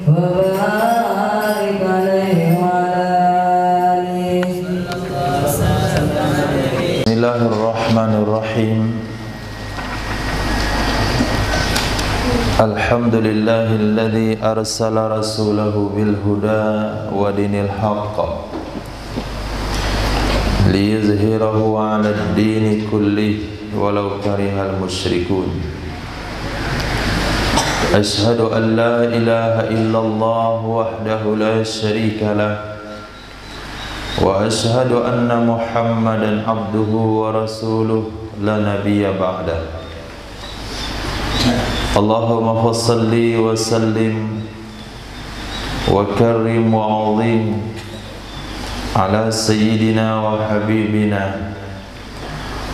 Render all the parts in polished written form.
وبارك عليه وعلى آله. بسم الله الرحمن الرحيم. الحمد لله الذي أرسل رسوله بالهدى ودين الحق ليظهره على الدين كله ولو كره المشركون. أشهد أن لا إله إلا الله وحده لا شريك له وأشهد أن محمدا عبده ورسوله لا نبي بعده. اللهم صل وسلم وكرم وعظيم على سيدنا وحبيبنا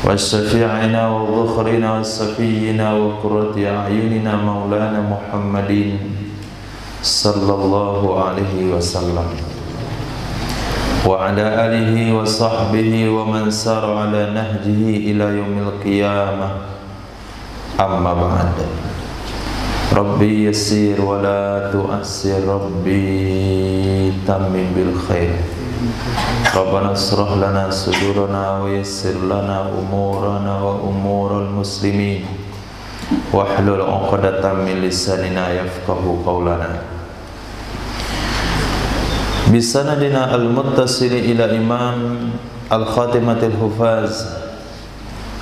وشفيعنا وذخرنا وصفينا وقرة أعيننا مولانا محمد صلى الله عليه وسلم وعلى آله وصحبه ومن سار على نهجه إلى يوم القيامة. أما بعد، ربي يسير ولا تؤسر، ربي تمم بالخير. ربنا اشرح لنا صدورنا ويسر لنا أمورنا وأمور المسلمين واحلل عقدة من لساننا يفقه قولنا. بسندنا المتصل إلى إمام الخاتمة الحفاظ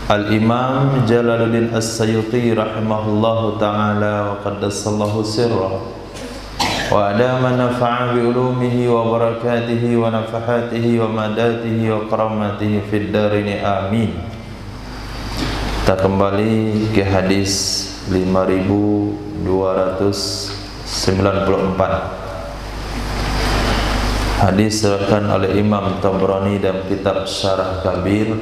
الإمام جلال الدين السيوطي رحمه الله تعالى وقدس الله سره وأدام نفع بعلومه وبركاته ونفحاته ومداته وكراماته في الدارين آمين. Kita kembali ke hadis 5294. Hadis diriwayatkan oleh Imam Tabrani dalam kitab Syarah Kabir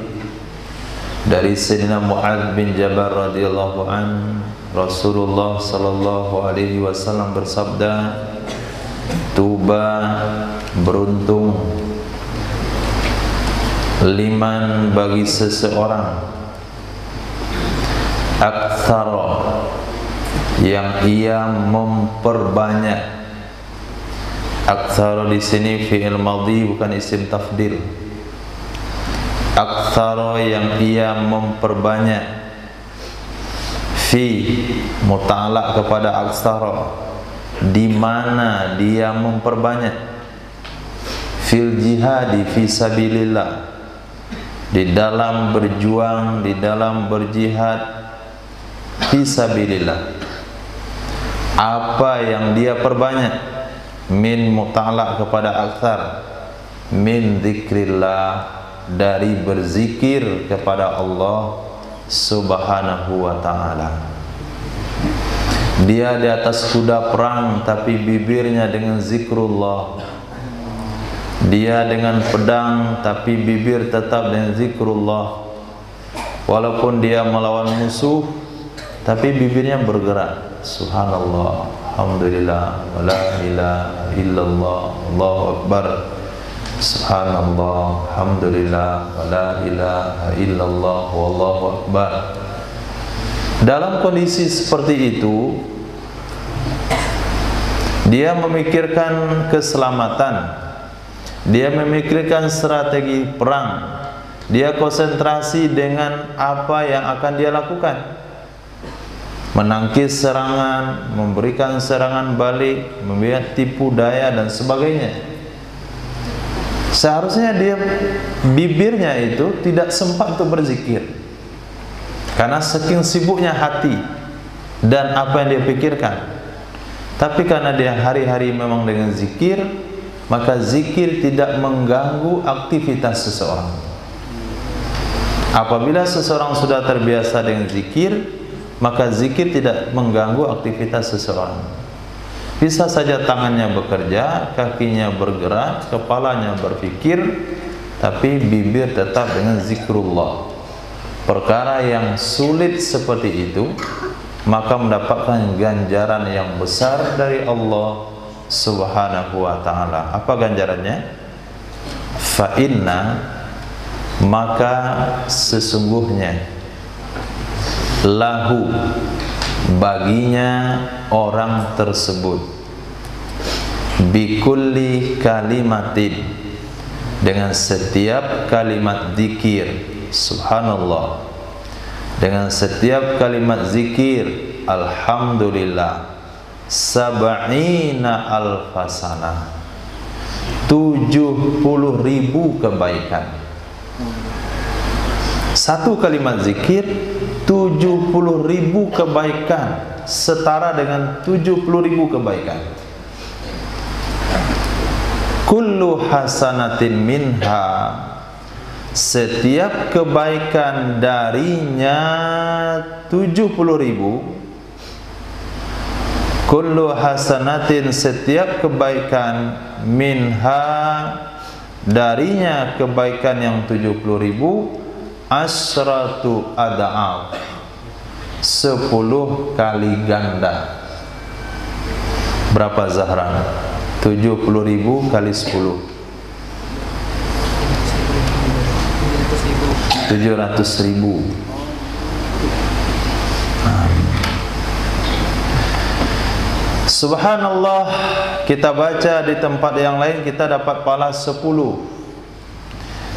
dari Sayyidina Mu'adz bin Jabal radhiyallahu an, Rasulullah sallallahu alaihi wasallam bersabda, tuba, beruntung, liman bagi seseorang, aktsara yang ia memperbanyak. Aktsara di sini fi'il madhi bukan isim tafdil. Aktsara yang ia memperbanyak, fi muta'alaq kepada aktsara, di mana dia memperbanyak, fil jihadi fi sabilillah, di dalam berjuang, di dalam berjihad fi sabilillah. Apa yang dia perbanyak? Min muta'alaq kepada aktsar, min dzikrillah, dari berzikir kepada Allah Subhanahu wa ta'ala. Dia di atas kuda perang tapi bibirnya dengan zikrullah. Dia dengan pedang tapi bibir tetap dengan zikrullah. Walaupun dia melawan musuh tapi bibirnya bergerak. Subhanallah, alhamdulillah, wa la ilaha illallah, Allahu akbar. Subhanallah, alhamdulillah, wa la ilaha illallah, wallahu akbar. Dalam kondisi seperti itu, dia memikirkan keselamatan, dia memikirkan strategi perang, dia konsentrasi dengan apa yang akan dia lakukan. Menangkis serangan, memberikan serangan balik, membuat tipu daya dan sebagainya. Seharusnya dia, bibirnya itu tidak sempat untuk berzikir, karena saking sibuknya hati dan apa yang dia pikirkan. Tapi karena dia hari-hari memang dengan zikir, maka zikir tidak mengganggu aktivitas seseorang. Apabila seseorang sudah terbiasa dengan zikir, maka zikir tidak mengganggu aktivitas seseorang. Bisa saja tangannya bekerja, kakinya bergerak, kepalanya berpikir, tapi bibir tetap dengan zikrullah. Perkara yang sulit seperti itu, maka mendapatkan ganjaran yang besar dari Allah Subhanahu wa ta'ala. Apa ganjarannya? Fa inna, maka sesungguhnya, lahu, baginya orang tersebut, bikulli kalimatin, dengan setiap kalimat zikir. Subhanallah, dengan setiap kalimat zikir alhamdulillah, sab'ina alfasana, 70.000 kebaikan. Satu kalimat zikir 70.000 kebaikan, setara dengan 70.000 kebaikan. Kullu hasanatin minha, setiap kebaikan darinya 70.000. Kullu hasanatin, setiap kebaikan, minha, darinya kebaikan yang 70.000, asratu ad'af, 10 kali ganda. Berapa Zahran? 70.000 kali 10, 700.000. Subhanallah, kita baca di tempat yang lain kita dapat pahala 10.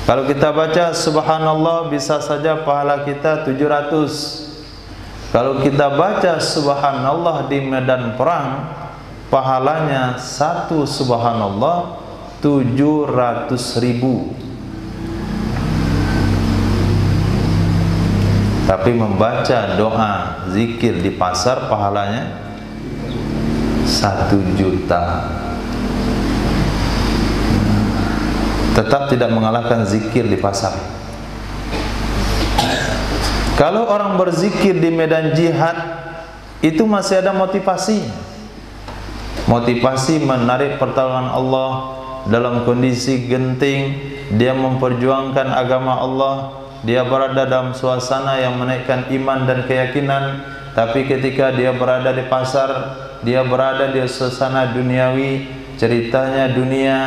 Kalau kita baca subhanallah, bisa saja pahala kita 700. Kalau kita baca subhanallah di medan perang, pahalanya satu subhanallah 700.000. Tapi membaca doa zikir di pasar pahalanya 1 juta. Tetap tidak mengalahkan zikir di pasar. Kalau orang berzikir di medan jihad, itu masih ada motivasi. Motivasi menarik pertolongan Allah dalam kondisi genting, dia memperjuangkan agama Allah, dia berada dalam suasana yang menaikkan iman dan keyakinan. Tapi ketika dia berada di pasar, dia berada di suasana duniawi, ceritanya dunia,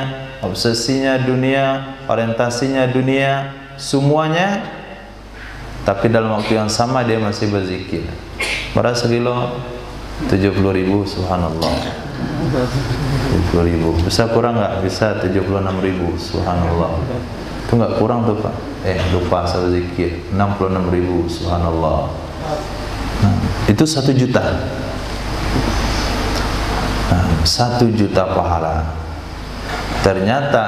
obsesinya dunia, orientasinya dunia, semuanya. Tapi dalam waktu yang sama dia masih berzikir. Beras sekilo 70.000, subhanallah. 70.000. Bisa kurang nggak? Bisa 76.000, subhanallah. Itu nggak kurang tuh Pak. Lupa saya berzikir 66.000, subhanallah. Nah, itu 1 juta. 1 juta pahala. Ternyata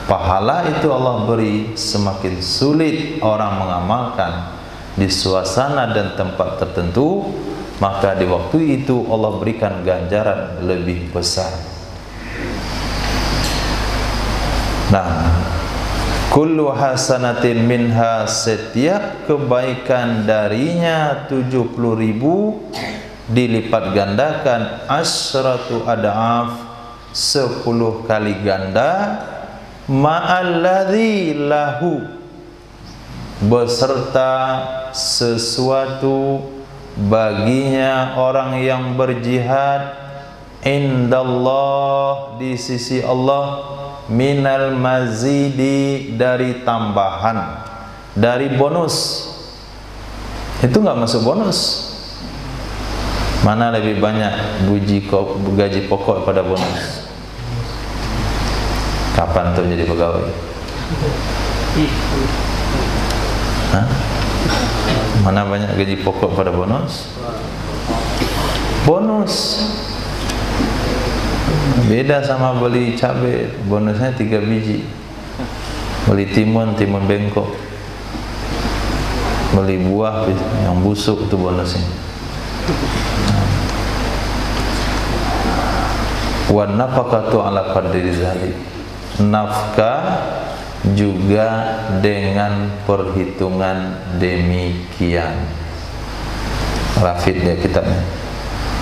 pahala itu Allah beri semakin sulit orang mengamalkan di suasana dan tempat tertentu, maka di waktu itu Allah berikan ganjaran lebih besar. Nah, kullu hasanatin minha, setiap kebaikan darinya 70.000 dilipat gandakan, asratu ad'af, 10 kali ganda, ma'alladzi lahu, beserta sesuatu baginya orang yang berjihad, indallah, di sisi Allah, minal mazidi, dari tambahan, dari bonus. Itu nggak masuk bonus. Mana lebih banyak gaji pokok pada bonus? Kapan tuh jadi pegawai? Hah? Mana banyak gaji pokok pada bonus? Bonus beda sama beli cabai, bonusnya 3 biji. Beli timun bengkok. Beli buah yang busuk itu bonusnya. Wa nafaqatu ala qadri zalik, nafkah juga dengan perhitungan demikian. Rafid dia kitabnya.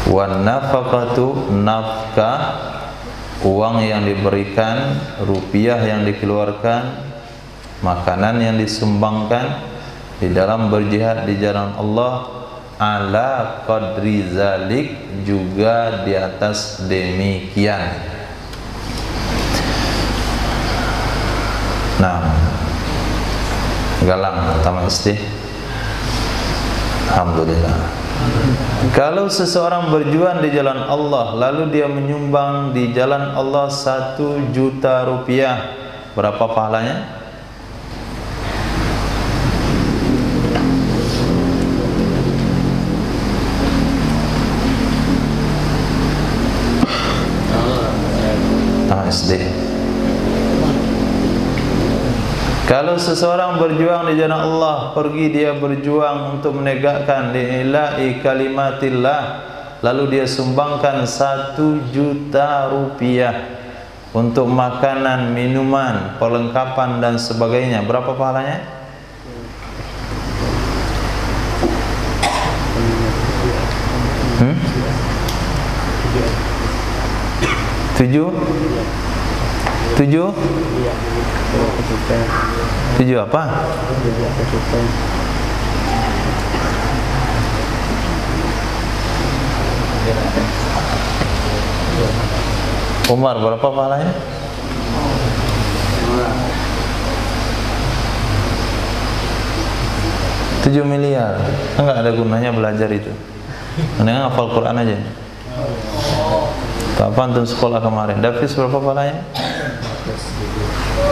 Wa nafaqatu, nafkah, uang yang diberikan, rupiah yang dikeluarkan, makanan yang disumbangkan di dalam berjihad di jalan Allah, ala qadri zalik, juga di atas demikian. Nah, Galang Taman Istih, alhamdulillah. Kalau seseorang berjuang di jalan Allah, lalu dia menyumbang di jalan Allah 1 juta rupiah, berapa pahalanya? SD. Kalau seseorang berjuang di jalan Allah, pergi dia berjuang untuk menegakkan lillahi kalimatillah, lalu dia sumbangkan 1 juta rupiah untuk makanan, minuman, perlengkapan dan sebagainya, berapa pahalanya? Tujuh apa? Umar, berapa pahalanya? $7 miliar. Enggak ada gunanya belajar itu. Mendingan hafal Quran aja. Apa antum sekolah kemarin? Davis berapa pahalanya?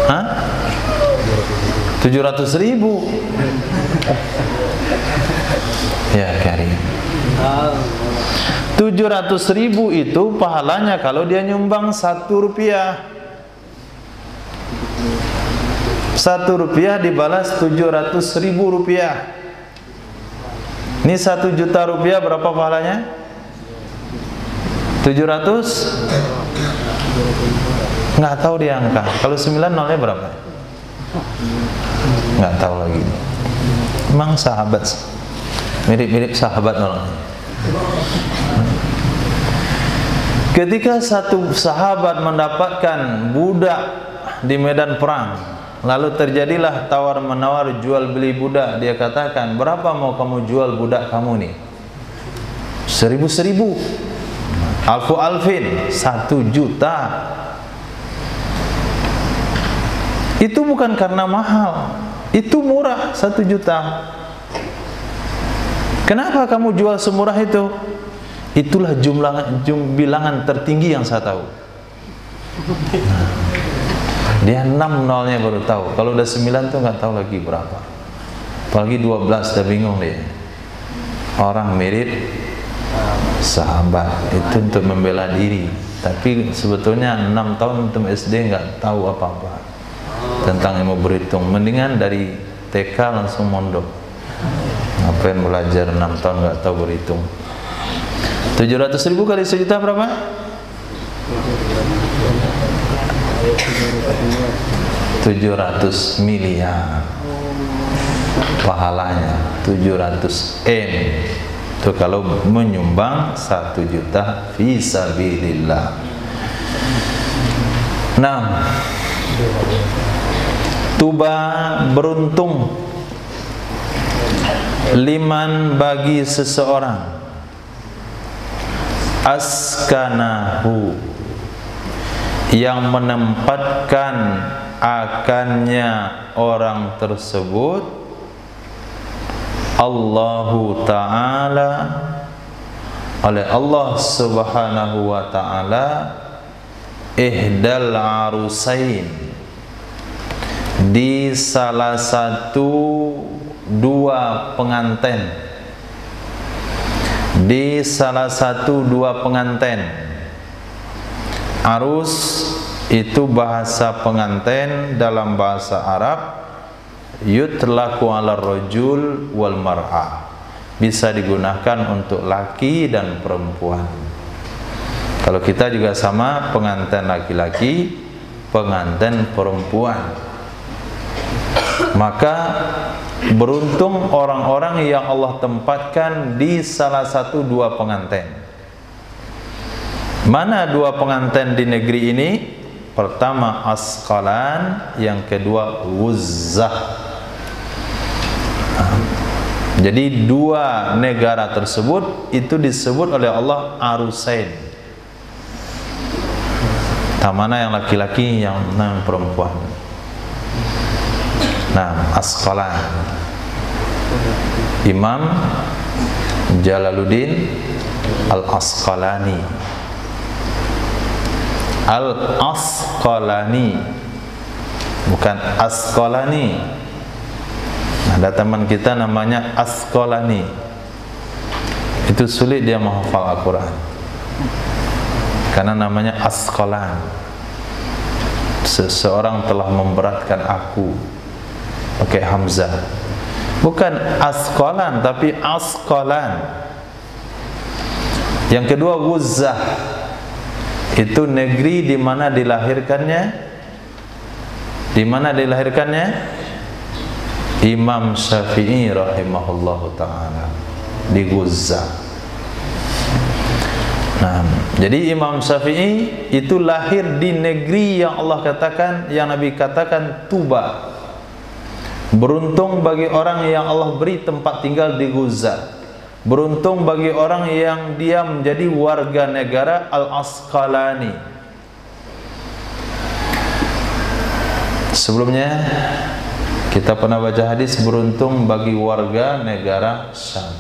Hah? 700.000. Ya Karim. 700.000 itu pahalanya kalau dia nyumbang 1 rupiah. 1 rupiah dibalas 700.000 rupiah. Ini 1 juta rupiah berapa pahalanya? 700? Nggak tahu dia angka. Kalau 9 nolnya berapa? Nggak tahu lagi. Emang sahabat, mirip-mirip sahabat nolnya. Ketika satu sahabat mendapatkan budak di medan perang, lalu terjadilah tawar-menawar jual beli budak. Dia katakan, berapa mau kamu jual budak kamu nih? 1.000. Alfin, 1 juta. Itu bukan karena mahal, itu murah, 1 juta. Kenapa kamu jual semurah itu? Itulah bilangan tertinggi yang saya tahu. Dia 6 nolnya baru tahu. Kalau udah 9 tuh nggak tahu lagi berapa. Apalagi 12 udah bingung dia. Orang mirip sahabat itu untuk membela diri, tapi sebetulnya 6 tahun untuk SD nggak tahu apa-apa tentang ilmu berhitung. Mendingan dari TK langsung mondok. Ngapain belajar 6 tahun nggak tahu berhitung? 700.000 kali 1 juta berapa? 700 miliar pahalanya. 700 M itu kalau menyumbang 1 juta fisabilillah. Nah, tuba beruntung liman bagi seseorang askanahu yang menempatkan akannya orang tersebut Allahu Ta'ala, oleh Allah Subhanahu wa Ta'ala, ihdal arusain, di salah satu 2 pengantin, di salah satu 2 pengantin. Arus itu bahasa pengantin dalam bahasa Arab, yutlaku ala rajul wal mar'ah, bisa digunakan untuk laki dan perempuan. Kalau kita juga sama, pengantin laki-laki, pengantin perempuan. Maka beruntung orang-orang yang Allah tempatkan di salah satu 2 pengantin. Mana 2 pengantin di negeri ini? Pertama Asqalan, yang kedua Wuzzah. Jadi 2 negara tersebut itu disebut oleh Allah Arusain. Mana yang laki-laki, yang perempuan. Nah, Asqalan. Imam Jalaluddin Al-Asqalani. Al-Asqalani, bukan Asqalani. Ada teman kita namanya Asqalani. Itu sulit dia menghafal Al-Quran karena namanya Asqalan. Seseorang telah memberatkan aku, pakai hamzah. Bukan Asqalan tapi Asqalan. Yang kedua Ghuzzah. Itu negeri di mana dilahirkannya? Di mana dilahirkannya? Imam Syafi'i rahimahullahu taala, di Ghuzzah. Nah, jadi Imam Syafi'i itu lahir di negeri yang Allah katakan, yang Nabi katakan Tuba. Beruntung bagi orang yang Allah beri tempat tinggal di Ghuzzah. Beruntung bagi orang yang dia menjadi warga negara Al-Asqalani. Sebelumnya kita pernah baca hadis beruntung bagi warga negara Syam.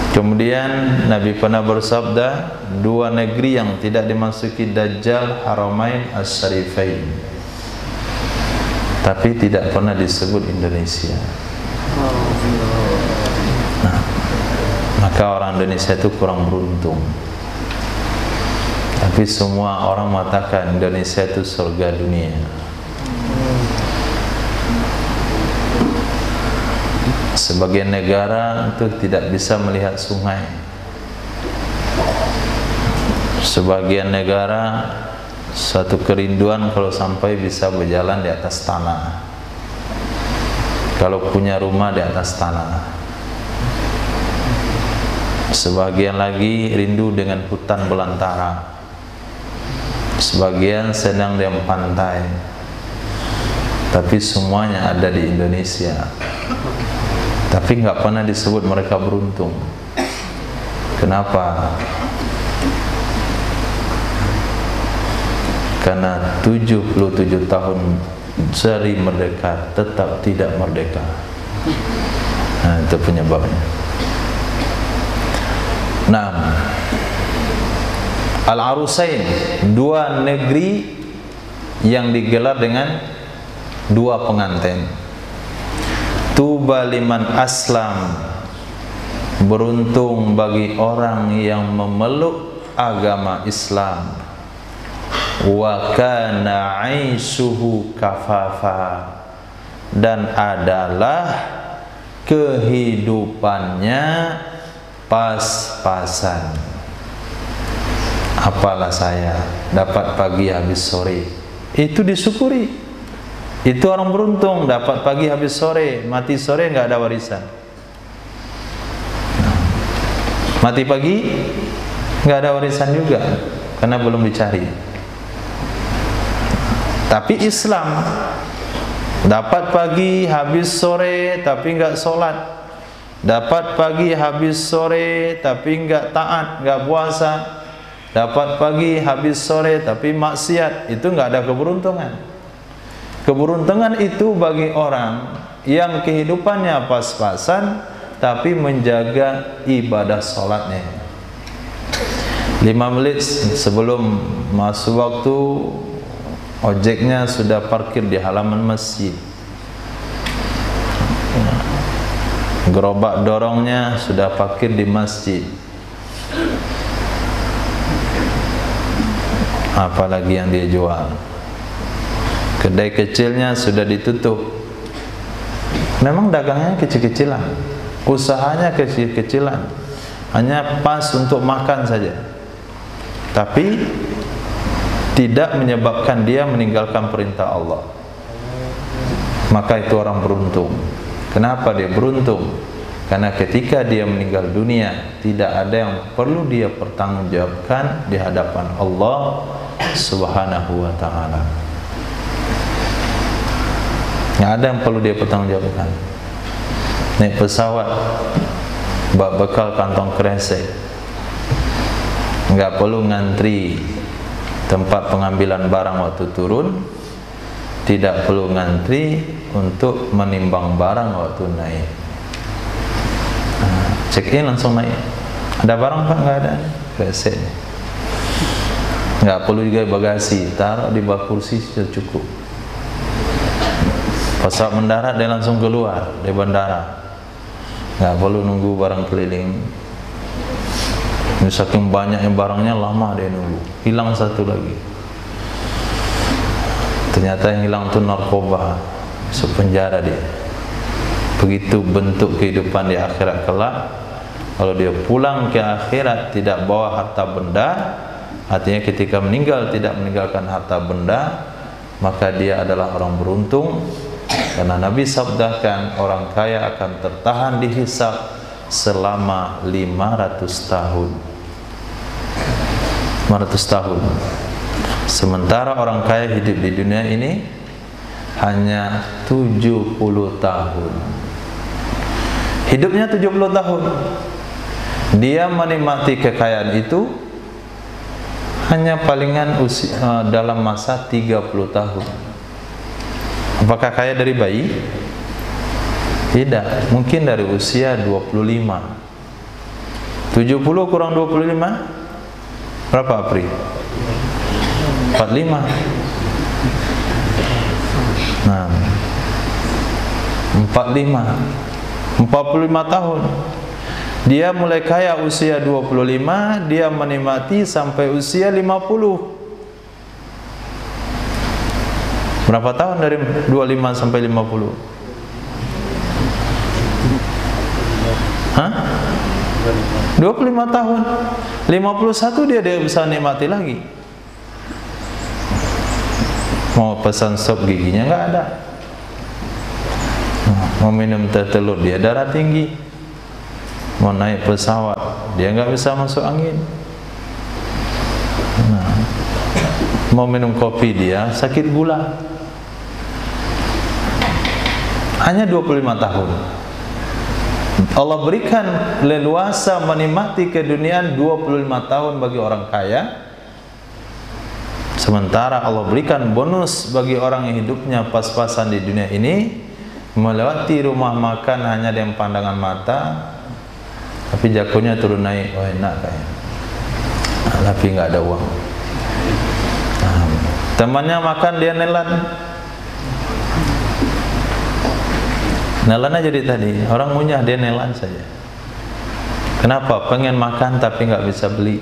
Kemudian Nabi pernah bersabda, dua negeri yang tidak dimasuki Dajjal, Haramain As-Syarifain, tapi tidak pernah disebut Indonesia. Nah, maka orang Indonesia itu kurang beruntung. Tapi semua orang mengatakan Indonesia itu surga dunia. Sebagian negara itu tidak bisa melihat sungai. Sebagian negara suatu kerinduan kalau sampai bisa berjalan di atas tanah. Kalau punya rumah di atas tanah. Sebagian lagi rindu dengan hutan belantara. Sebagian senang dengan pantai. Tapi semuanya ada di Indonesia. Tapi nggak pernah disebut mereka beruntung. Kenapa? Karena 77 tahun dari merdeka tetap tidak merdeka. Nah, itu penyebabnya. Nah, Al-Arusain, dua negeri yang digelar dengan dua pengantin. Tuba liman aslam, beruntung bagi orang yang memeluk agama Islam. Wa kana 'aishuhu kafafa, dan adalah kehidupannya pas-pasan. Apalah saya dapat pagi habis sore, itu disyukuri. Itu orang beruntung, dapat pagi habis sore, mati sore nggak ada warisan. Mati pagi nggak ada warisan juga karena belum dicari. Tapi Islam dapat pagi habis sore tapi nggak sholat, dapat pagi habis sore tapi nggak taat, nggak puasa, dapat pagi habis sore tapi maksiat, itu nggak ada keberuntungan. Keberuntungan itu bagi orang yang kehidupannya pas-pasan tapi menjaga ibadah sholatnya. 5 menit sebelum masuk waktu, ojeknya sudah parkir di halaman masjid. Gerobak dorongnya sudah parkir di masjid. Apalagi yang dia jual. Kedai kecilnya sudah ditutup. Memang dagangnya kecil-kecilan, usahanya kecil-kecilan, hanya pas untuk makan saja. Tapi tidak menyebabkan dia meninggalkan perintah Allah. Maka itu orang beruntung. Kenapa dia beruntung? Karena ketika dia meninggal dunia, tidak ada yang perlu dia pertanggungjawabkan di hadapan Allah Subhanahu wa ta'ala. Nggak ada yang perlu dia pertanggungjawabkan. Naik pesawat, bawa bekal kantong kresek, nggak perlu ngantri tempat pengambilan barang waktu turun, tidak perlu ngantri untuk menimbang barang waktu naik. check in langsung naik. Ada barang Pak? Nggak ada. Resetnya. Nggak perlu juga bagasi, taruh di bawah kursi sudah cukup. Pas saat mendarat dia langsung keluar dari bandara. Nggak perlu nunggu barang keliling. Ini saking banyaknya barangnya lama dia nunggu. Hilang satu lagi. Ternyata yang hilang itu narkoba, masuk penjara dia. Begitu bentuk kehidupan di akhirat kelak. Kalau dia pulang ke akhirat tidak bawa harta benda, artinya ketika meninggal tidak meninggalkan harta benda, maka dia adalah orang beruntung. Karena Nabi sabdakan orang kaya akan tertahan dihisab selama 500 tahun. 500 tahun. Sementara orang kaya hidup di dunia ini hanya 70 tahun. Hidupnya 70 tahun. Dia menikmati kekayaan itu hanya palingan dalam masa 30 tahun. Apakah kaya dari bayi? Tidak, mungkin dari usia 25. 70 kurang 25 berapa, Apri? 45. Nah, 45 tahun. Dia mulai kaya usia 25, dia menikmati sampai usia 50. Berapa tahun dari 25 sampai 50? Hah? 25 tahun. 51 dia bisa nikmati lagi. Mau pesan sop giginya nggak ada. Mau minum teh telur dia darah tinggi. Mau naik pesawat dia nggak bisa masuk angin. Nah, mau minum kopi dia sakit gula. Hanya 25 tahun. Allah berikan leluasa menikmati keduniaan 25 tahun bagi orang kaya. Sementara Allah berikan bonus bagi orang yang hidupnya pas-pasan di dunia ini, melewati rumah makan hanya dengan pandangan mata, tapi jagonya turun naik, wah enak kayak, tapi nggak ada uang. Temannya makan dia nelan. Nelan aja dari tadi, orang munyah dia nelan saja. Kenapa? Pengen makan tapi nggak bisa beli.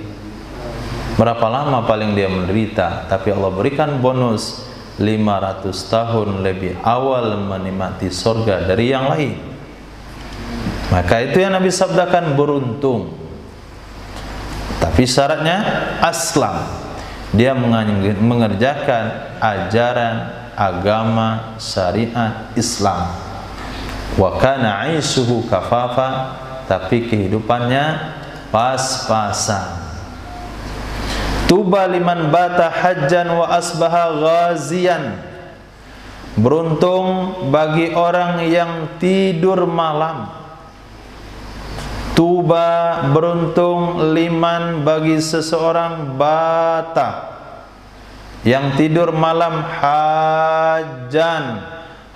Berapa lama paling dia menderita, tapi Allah berikan bonus 500 tahun lebih awal menikmati surga dari yang lain. Maka itu yang Nabi sabdakan beruntung. Tapi syaratnya aslam. Dia mengerjakan ajaran agama syariat Islam. Wa kana 'aishuhu kafafa, tapi kehidupannya pas-pasan. Tuba liman bata hajjan wa asbaha ghazian. Beruntung bagi orang yang tidur malam. Tuba, beruntung liman bagi seseorang bata yang tidur malam hajjan,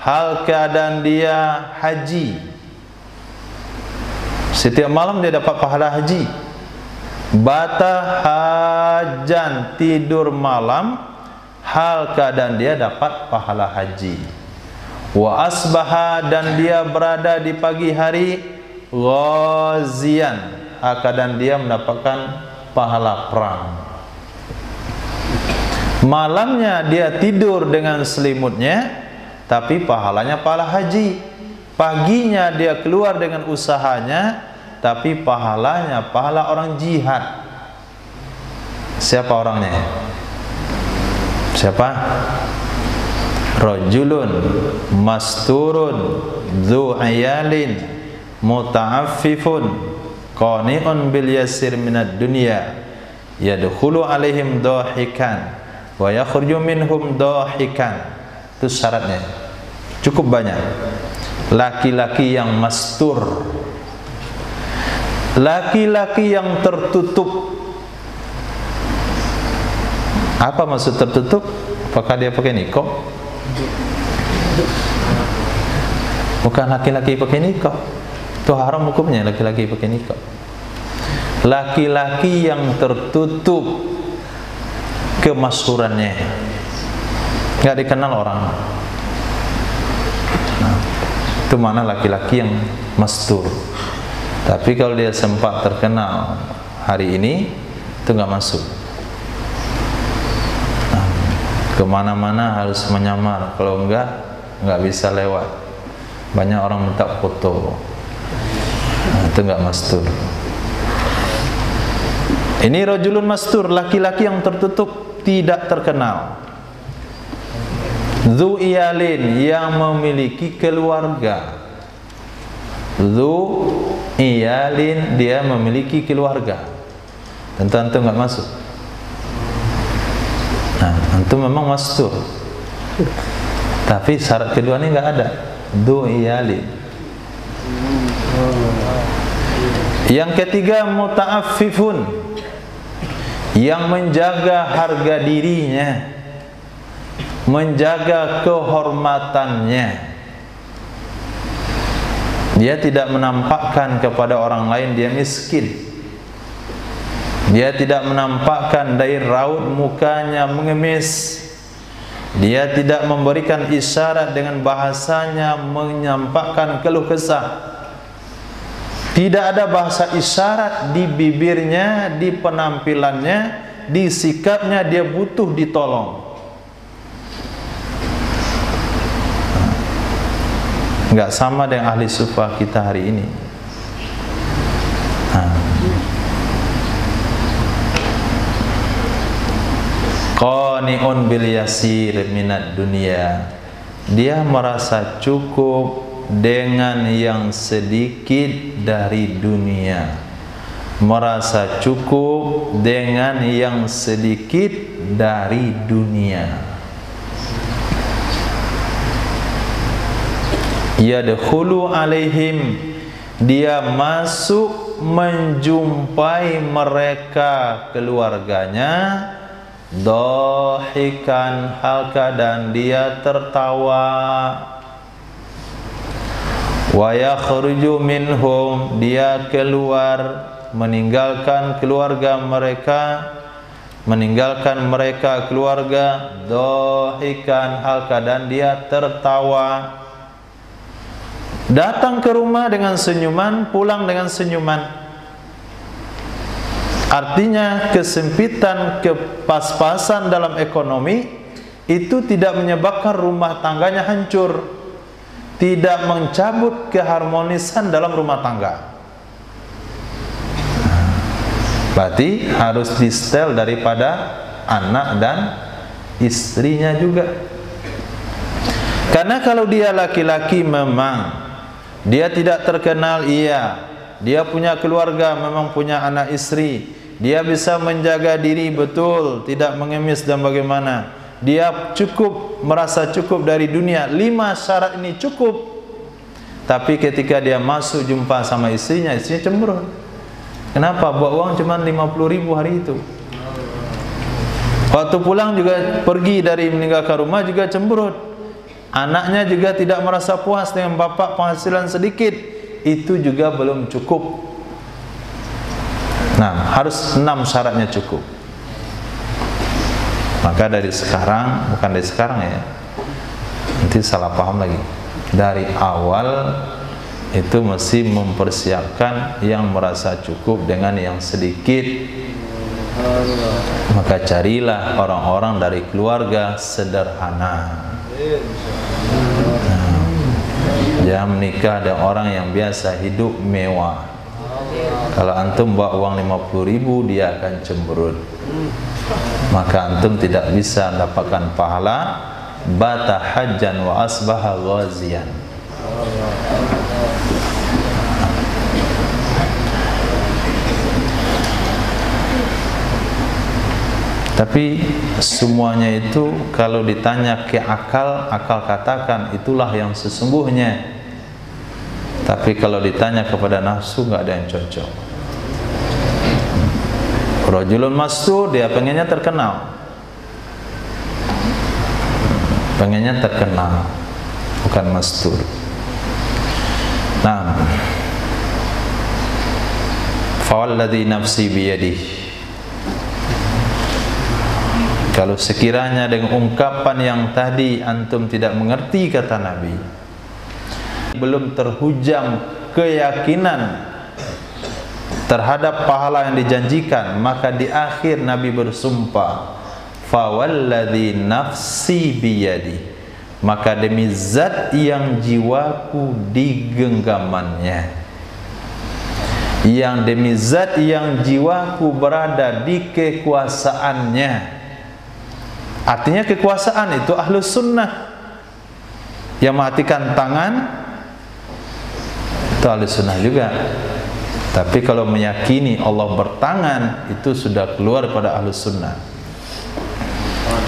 hal keadaan dia haji. Setiap malam dia dapat pahala haji. Bata hajjan, tidur malam, hal keadaan dia dapat pahala haji. Wa asbaha, dan dia berada di pagi hari ghazian, keadaan dia mendapatkan pahala perang. Malamnya dia tidur dengan selimutnya, tapi pahalanya pahala haji. Paginya dia keluar dengan usahanya, tapi pahalanya pahala orang jihad. Siapa orangnya? Siapa? Rajulun masturun dzu ayalin muta'affifun qani'un bil yasir minad dunya yadkhulu alaihim dahikan wa yakhruju minhum dahikan. Itu syaratnya. Cukup banyak. Laki-laki yang mastur, laki-laki yang tertutup. Apa maksud tertutup? Apakah dia pakai niqab? Bukan laki-laki pakai niqab. Itu haram hukumnya laki-laki pakai nikab. Laki-laki yang tertutup kemasyhurannya, nggak dikenal orang. Nah, itu mana laki-laki yang mastur. Tapi kalau dia sempat terkenal hari ini, itu nggak masuk. Nah, kemana-mana harus menyamar, kalau nggak bisa lewat. Banyak orang minta foto. Nah, itu nggak mastur. Ini rajulun mastur, laki-laki yang tertutup, tidak terkenal. Dzu iyalin, yang memiliki keluarga. Dzu iyalin, dia memiliki keluarga. Tentu antum nggak masuk. Nah, antum memang mastur. Tapi syarat kedua ini nggak ada. Dzu iyalin. Yang ketiga, muta'affifun, yang menjaga harga dirinya, menjaga kehormatannya. Dia tidak menampakkan kepada orang lain dia miskin. Dia tidak menampakkan dari raut mukanya mengemis. Dia tidak memberikan isyarat dengan bahasanya menyampaikan keluh kesah. Tidak ada bahasa isyarat di bibirnya, di penampilannya, di sikapnya, dia butuh ditolong. Enggak sama dengan ahli sufa kita hari ini. Qani'un bil yasir minad dunia, dia merasa cukup dengan yang sedikit dari dunia, merasa cukup dengan yang sedikit dari dunia. Yadkhulu alaihim, dia masuk menjumpai mereka keluarganya, dahikan, hal keadaan dia tertawa. Wa yakhruju minhum, dia keluar meninggalkan keluarga mereka, meninggalkan mereka keluarga, dahikan, hal keadaan dia tertawa. Datang ke rumah dengan senyuman, pulang dengan senyuman. Artinya kesempitan, kepas-pasan dalam ekonomi itu tidak menyebabkan rumah tangganya hancur, tidak mencabut keharmonisan dalam rumah tangga. Berarti harus di-setel daripada anak dan istrinya juga. Karena kalau dia laki-laki memang dia tidak terkenal, iya, dia punya keluarga, memang punya anak istri, dia bisa menjaga diri betul, tidak mengemis dan bagaimana, dia cukup, merasa cukup dari dunia, 5 syarat ini cukup. Tapi ketika dia masuk jumpa sama istrinya cemberut. Kenapa? Buat uang cuma 50.000 hari itu. Waktu pulang juga, pergi dari meninggalkan rumah juga cemberut. Anaknya juga tidak merasa puas dengan bapak penghasilan sedikit, itu juga belum cukup. Nah, harus 6 syaratnya cukup. Maka dari sekarang, bukan dari sekarang ya, nanti salah paham lagi. Dari awal itu mesti mempersiapkan yang merasa cukup dengan yang sedikit. Maka carilah orang-orang dari keluarga sederhana. Jangan menikah dengan orang yang biasa hidup mewah. Kalau antum bawa uang 50.000, dia akan cemberut. Maka antum tidak bisa mendapatkan pahala. Bata hajjan wa asbaha ghazian. Tapi semuanya itu kalau ditanya ke akal, akal katakan itulah yang sesungguhnya. Tapi kalau ditanya kepada nafsu, nggak ada yang cocok. Rajulun mastur, dia pengennya terkenal. Pengennya terkenal, bukan mastur. Nah, Fawalladzi nafsi biyadihi. Kalau sekiranya dengan ungkapan yang tadi antum tidak mengerti kata Nabi, belum terhujam keyakinan terhadap pahala yang dijanjikan, maka di akhir Nabi bersumpah, fawalladzi nafsi biyadi, maka demi zat yang jiwaku di genggamannya, yang demi zat yang jiwaku berada di kekuasaannya. Artinya kekuasaan itu ahlus sunnah. Yang mengartikan tangan itu ahlus sunnah juga. Tapi kalau meyakini Allah bertangan, itu sudah keluar pada ahlus sunnah,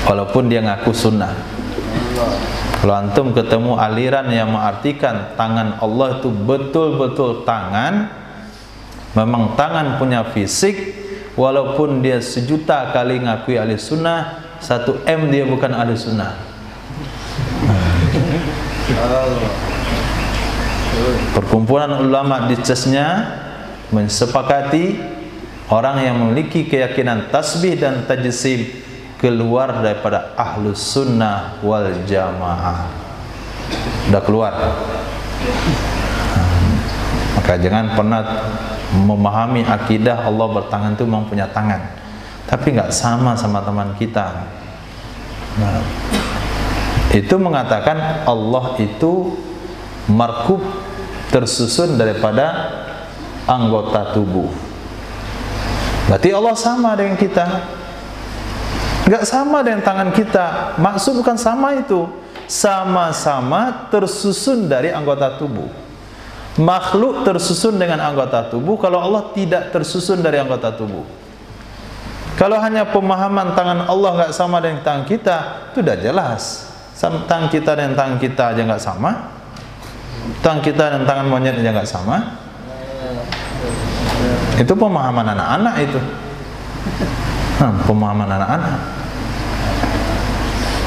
walaupun dia ngaku sunnah. Kalau antum ketemu aliran yang mengartikan tangan Allah itu betul-betul tangan, memang tangan punya fisik, walaupun dia 1.000.000 kali ngakui ahli sunnah, 1 M dia bukan ahli sunnah. Perkumpulan ulama di CES-nya mensepakati orang yang memiliki keyakinan tasbih dan tajsim keluar daripada ahlus sunnah wal jamaah. Sudah keluar. Maka jangan pernah memahami akidah Allah bertangan itu memang punya tangan, tapi nggak sama teman kita. Nah, itu mengatakan Allah itu markub, tersusun daripada anggota tubuh. Berarti Allah sama dengan kita, nggak sama dengan tangan kita. Maksud bukan sama itu, sama-sama tersusun dari anggota tubuh. Makhluk tersusun dengan anggota tubuh, kalau Allah tidak tersusun dari anggota tubuh. Kalau hanya pemahaman tangan Allah nggak sama dengan tangan kita, itu sudah jelas. Tangan kita dan tangan kita aja nggak sama, tangan kita dan tangan monyet aja nggak sama. Itu pemahaman anak-anak itu. Pemahaman anak-anak.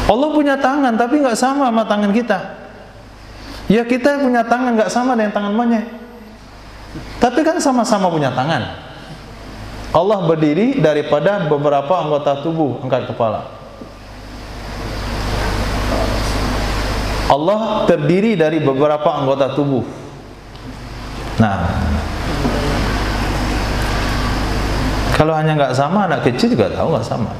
Allah punya tangan tapi nggak sama sama tangan kita. Ya kita punya tangan nggak sama dengan tangan monyet, tapi kan sama-sama punya tangan. Allah berdiri daripada beberapa anggota tubuh. Angkat kepala. Allah terdiri dari beberapa anggota tubuh. Nah, kalau hanya nggak sama, anak kecil juga tahu nggak sama.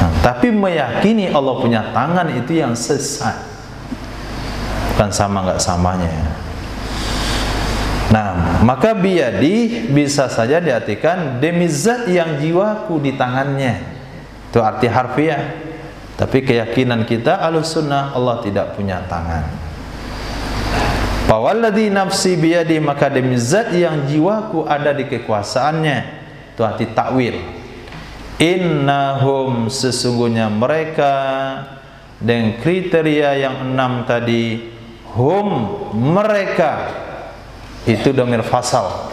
Nah, tapi meyakini Allah punya tangan itu yang sesat, bukan sama nggak samanya. Nah, maka biyadi bisa saja diartikan demi zat yang jiwaku di tangannya. Itu arti harfiah. Tapi keyakinan kita ahlus sunnah, Allah tidak punya tangan. Fawalladzi nafsi biyadi, maka demi zat yang jiwaku ada di kekuasaannya. Itu arti takwil. Innahum, sesungguhnya mereka, dengan kriteria yang 6 tadi, hum, mereka, itu domir fasal,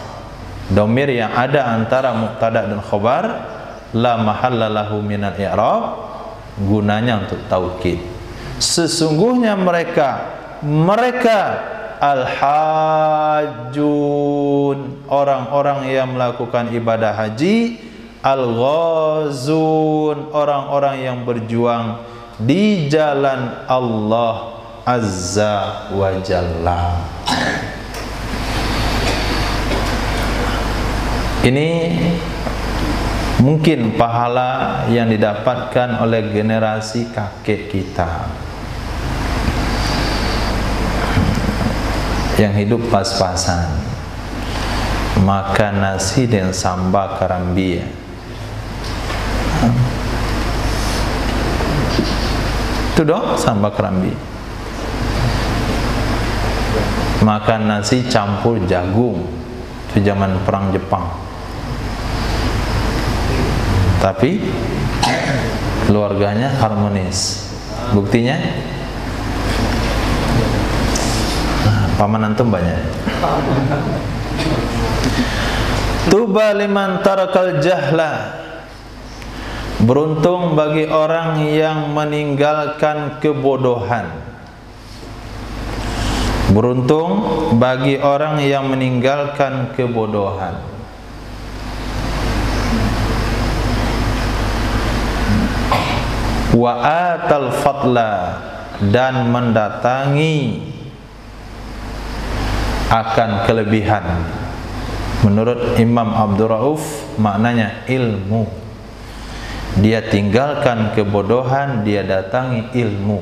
domir yang ada antara mubtada dan khobar, la mahalla lahu minal i'rab, gunanya untuk taukid. Sesungguhnya mereka al-hajjun, orang-orang yang melakukan ibadah haji, al-ghazun, orang-orang yang berjuang di jalan Allah Azza wa Jalla. Ini mungkin pahala yang didapatkan oleh generasi kakek kita yang hidup pas-pasan, makan nasi dengan sambal karambi. Itu dong sambal karambi. Makan nasi campur jagung, itu zaman perang Jepang. Tapi keluarganya harmonis. Buktinya paman antum banyak. Tuba liman tarakal jahla, beruntung bagi orang yang meninggalkan kebodohan. Beruntung bagi orang yang meninggalkan kebodohan. Wa atal fadla, dan mendatangi akan kelebihan. Menurut Imam Abdul Rauf, maknanya ilmu. Dia tinggalkan kebodohan, dia datangi ilmu.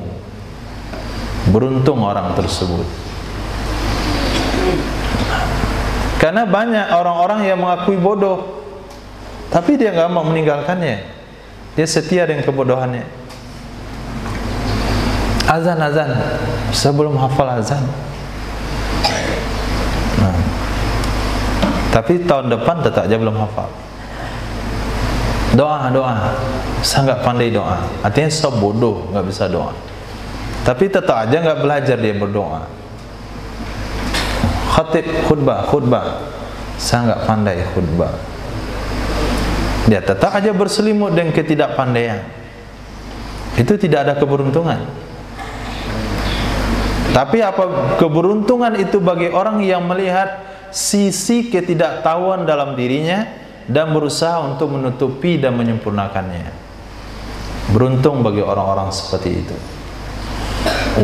Beruntung orang tersebut. Karena banyak orang-orang yang mengakui bodoh, tapi dia nggak mau meninggalkannya. Dia setia dengan kebodohannya. Azan sebelum hafal azan. Nah, tapi tahun depan tetap aja belum hafal. Doa, saya nggak pandai doa. Artinya saya bodoh, nggak bisa doa. Tapi tetap aja nggak belajar dia berdoa. Khatib khutbah, saya nggak pandai khutbah. Dia tetap aja berselimut dengan ketidakpandaian. Itu tidak ada keberuntungan. Tapi apa keberuntungan itu bagi orang yang melihat sisi ketidaktahuan dalam dirinya dan berusaha untuk menutupi dan menyempurnakannya. Beruntung bagi orang-orang seperti itu.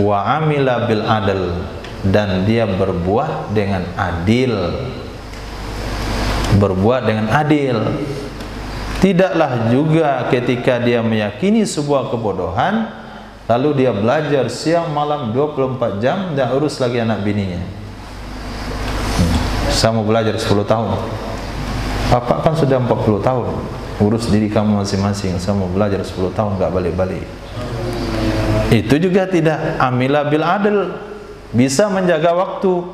Wa amila bil adl, dan dia berbuat dengan adil. Berbuat dengan adil. Tidaklah juga ketika dia meyakini sebuah kebodohan, lalu dia belajar siang malam 24 jam dan urus lagi anak bininya. Saya mau belajar 10 tahun. Bapak kan sudah 40 tahun. Urus diri kamu masing-masing. Saya mau belajar 10 tahun enggak balik-balik. Itu juga tidak amila bil adl. Bisa menjaga waktu,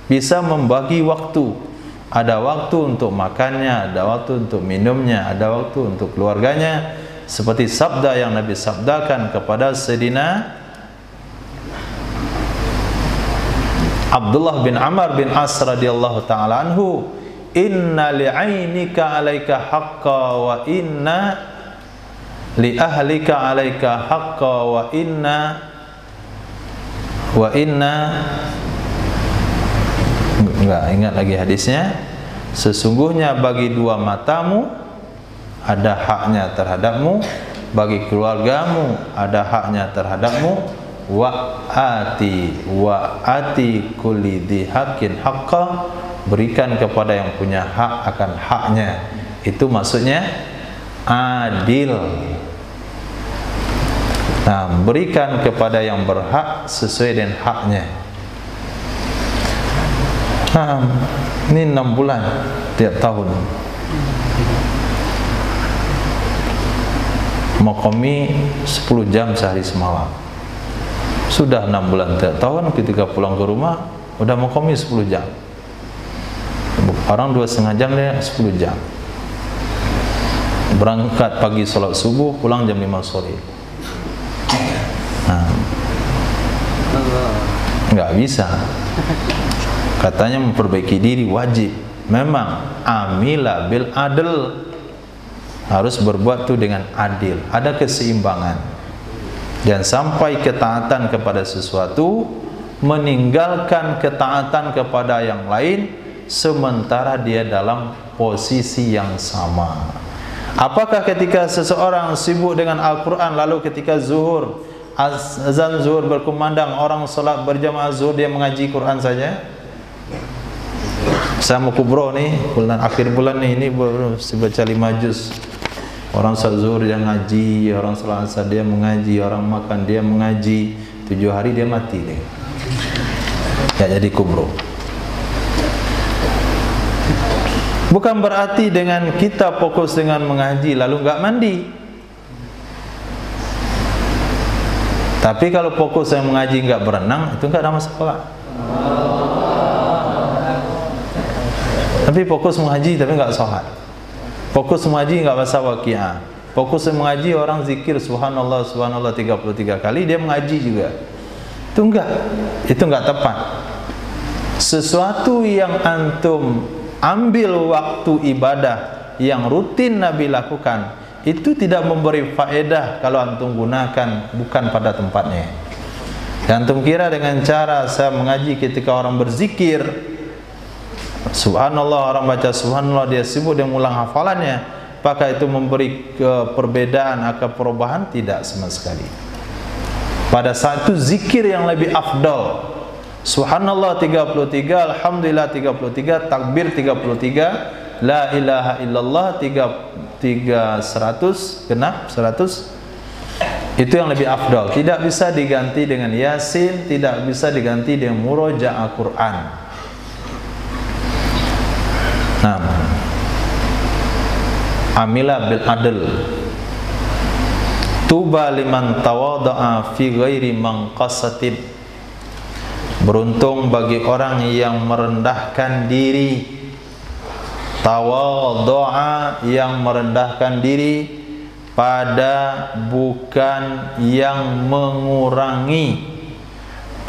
bisa membagi waktu. Ada waktu untuk makannya, ada waktu untuk minumnya, ada waktu untuk keluarganya. Seperti sabda yang Nabi sabdakan kepada Sayyidina Abdullah bin Amr bin As radhiyallahu ta'ala anhu, inna li'ainika alaika haqqa wa inna li ahlika alaika haqqa wa inna enggak ingat lagi hadisnya. Sesungguhnya bagi dua matamu ada haknya terhadapmu, bagi keluargamu ada haknya terhadapmu. Wa ati kulli dhi haqqin haqqa, berikan kepada yang punya hak akan haknya. Itu maksudnya adil. Nah, berikan kepada yang berhak sesuai dengan haknya. Nah, ini 6 bulan tiap tahun. Makomi 10 jam sehari semalam. Sudah 6 bulan tiap tahun, ketika pulang ke rumah udah makomi 10 jam. Orang 2,5 jam, dia 10 jam. Berangkat pagi sholat subuh, pulang jam 5 sore. Nah, nggak bisa. Katanya memperbaiki diri wajib. Memang amila bil adl, harus berbuat itu dengan adil, ada keseimbangan. Dan sampai ketaatan kepada sesuatu, meninggalkan ketaatan kepada yang lain, sementara dia dalam posisi yang sama. Apakah ketika seseorang sibuk dengan Al-Quran, lalu ketika zuhur, azan zuhur berkumandang, orang solat berjamaah zuhur, dia mengaji Quran saja? Saya mau kubro nih, akhir bulan nih, ini baru baca 5 juz. Orang salat zuhur dia ngaji, orang salat asar dia mengaji, orang makan dia mengaji, 7 hari dia mati deh. Ya jadi kubro. Bukan berarti dengan kita fokus dengan mengaji lalu nggak mandi. Tapi kalau fokus yang mengaji nggak berenang, itu nggak ada masalah. Tapi fokus mengaji tapi nggak sholat. Fokus mengaji nggak baca waqiah. Fokus mengaji orang zikir subhanallah subhanallah 33 kali, dia mengaji juga. Itu enggak tepat. Sesuatu yang antum ambil waktu ibadah yang rutin Nabi lakukan, itu tidak memberi faedah kalau antum gunakan bukan pada tempatnya. Antum kira dengan cara saya mengaji ketika orang berzikir, subhanallah, orang baca subhanallah, dia sibuk dia mengulang hafalannya, apakah itu memberi perbedaan atau perubahan? Tidak sama sekali. Pada saat itu zikir yang lebih afdal. Subhanallah 33, alhamdulillah 33, takbir 33, la ilaha illallah 100, genap 100. Itu yang lebih afdal. Tidak bisa diganti dengan Yasin, tidak bisa diganti dengan murojaah Quran. Nah, amila bil adl, tuba liman tawadha'a fi ghairi manqasatin. Beruntung bagi orang yang merendahkan diri. Tawadha'a, yang merendahkan diri pada bukan yang mengurangi,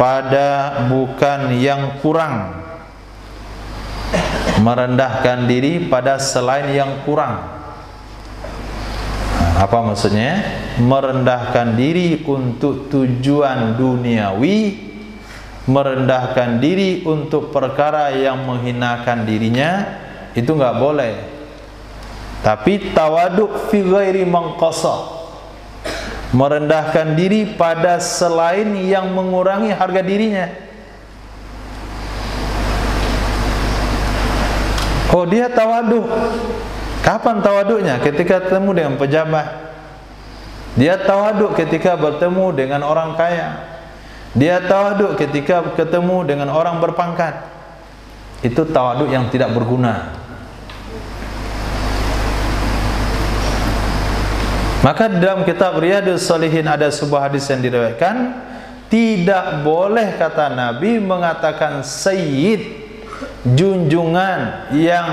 pada bukan yang kurang. Merendahkan diri pada selain yang kurang. Apa maksudnya? Merendahkan diri untuk tujuan duniawi, merendahkan diri untuk perkara yang menghinakan dirinya, itu enggak boleh. Tapi tawaduk fi ghairi manqasa, merendahkan diri pada selain yang mengurangi harga dirinya. Oh, dia tawaduk. Kapan tawaduknya? Ketika bertemu dengan pejabat. Dia tawaduk ketika bertemu dengan orang kaya. Dia tawaduk ketika ketemu dengan orang berpangkat. Itu tawaduk yang tidak berguna. Maka dalam kitab Riyadhus Shalihin ada sebuah hadis yang diriwayatkan, tidak boleh kata Nabi mengatakan sayyid, junjungan yang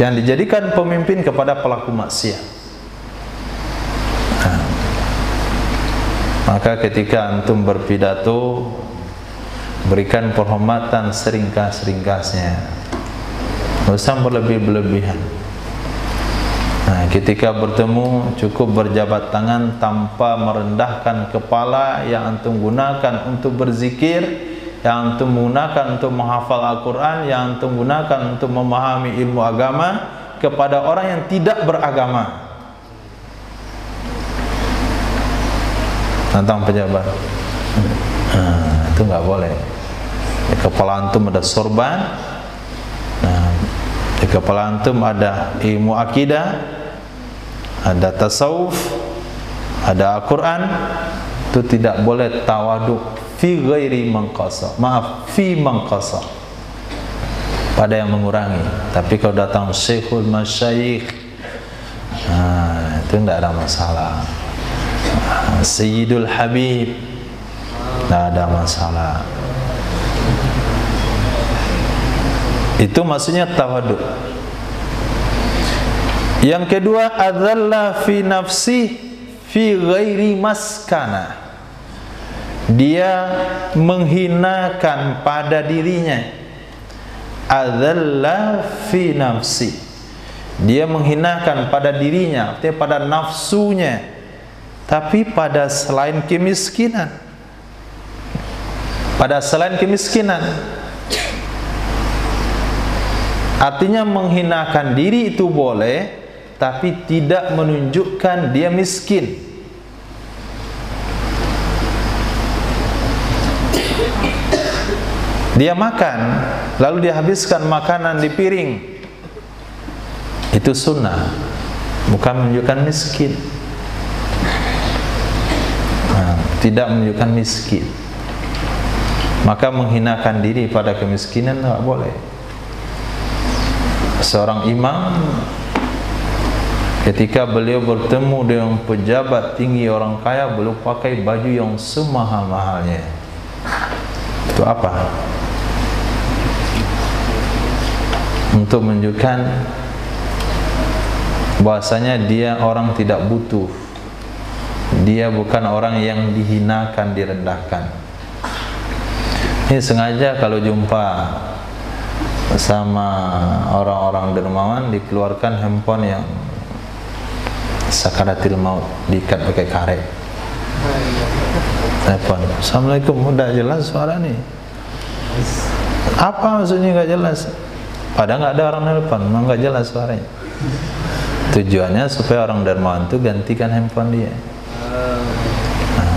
yang dijadikan pemimpin kepada pelaku maksiat. Maka ketika antum berpidato, berikan penghormatan seringkas-ringkasnya. Tidak usah berlebih-lebihan. Nah, ketika bertemu cukup berjabat tangan tanpa merendahkan kepala yang antum gunakan untuk berzikir, yang antum gunakan untuk menghafal Al-Quran, yang antum gunakan untuk memahami ilmu agama kepada orang yang tidak beragama. Tentang pejabat, itu nggak boleh. Di kepala antum ada sorban. Di kepala antum ada ilmu akidah, ada tasawuf, ada Al-Quran. Itu tidak boleh tawaduk fi ghairi manqasa. Maaf, fi manqasa, pada yang mengurangi. Tapi kalau datang syekhul masyayikh, itu tidak ada masalah. Sayyidul Habib, tidak ada masalah. Itu maksudnya tawaduk. Yang kedua, adzalla fi nafsi fi ghairi maskana. Dia menghinakan pada dirinya. Adzalla fi nafsi, dia menghinakan pada dirinya, artinya pada nafsunya, tapi pada selain kemiskinan. Pada selain kemiskinan, artinya menghinakan diri itu boleh, tapi tidak menunjukkan dia miskin. Dia makan, lalu dia habiskan makanan di piring, itu sunnah, bukan menunjukkan miskin. Tidak menunjukkan miskin. Maka menghinakan diri pada kemiskinan tidak boleh. Seorang imam ketika beliau bertemu dengan pejabat tinggi orang kaya, beliau pakai baju yang semahal-mahalnya. Itu apa? Untuk menunjukkan bahwasanya dia orang tidak butuh. Dia bukan orang yang dihinakan, direndahkan. Ini sengaja kalau jumpa sama orang-orang dermawan dikeluarkan handphone sakaratil maut, diikat pakai karet. Telepon, Assalamualaikum, udah jelas suara nih. Apa maksudnya nggak jelas? Padahal nggak ada orang telepon, memang nggak jelas suaranya. Tujuannya supaya orang dermawan itu gantikan handphone dia. Nah,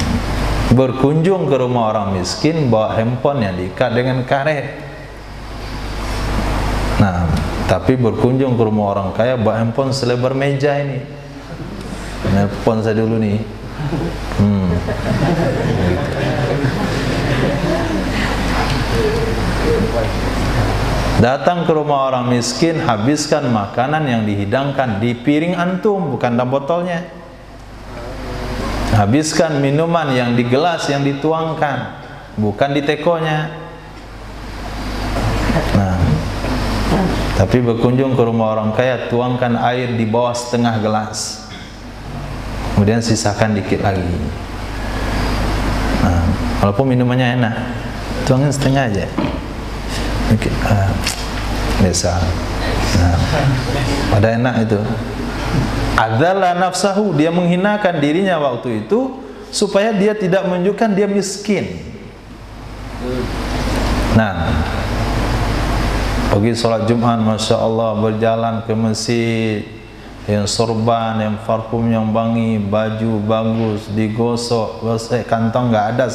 berkunjung ke rumah orang miskin, bawa handphone yang diikat dengan karet. Nah, tapi berkunjung ke rumah orang kaya, bawa handphone selebar meja ini. Handphone saya dulu nih. Datang ke rumah orang miskin, habiskan makanan yang dihidangkan di piring antum, bukan dalam botolnya. Habiskan minuman yang di gelas yang dituangkan, bukan di tekonya. Nah, tapi berkunjung ke rumah orang kaya, tuangkan air di bawah setengah gelas, kemudian sisakan dikit lagi. Nah, walaupun minumannya enak, tuangin setengah aja. Biasa. Nah, pada enak itu. Adzalla nafsahu, dia menghinakan dirinya waktu itu supaya dia tidak menunjukkan dia miskin. Nah, pergi sholat Jumat, Masya Allah, berjalan ke masjid, yang sorban, yang parfum yang wangi, baju bagus, digosok, kantong nggak ada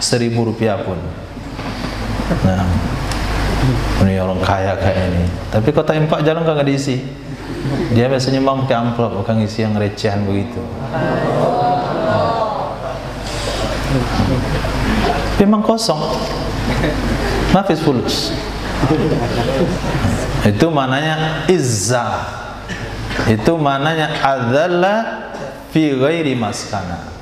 Rp1.000 pun. Nah, ini orang kaya kayak ini. Tapi kotak infak jalan nggak diisi. Dia biasanya mau pakai amplop, bukan isi yang recehan begitu. Memang kosong. Nafis fulus. Itu mananya izzah. Itu mananya adzalla fi ghairi maskana.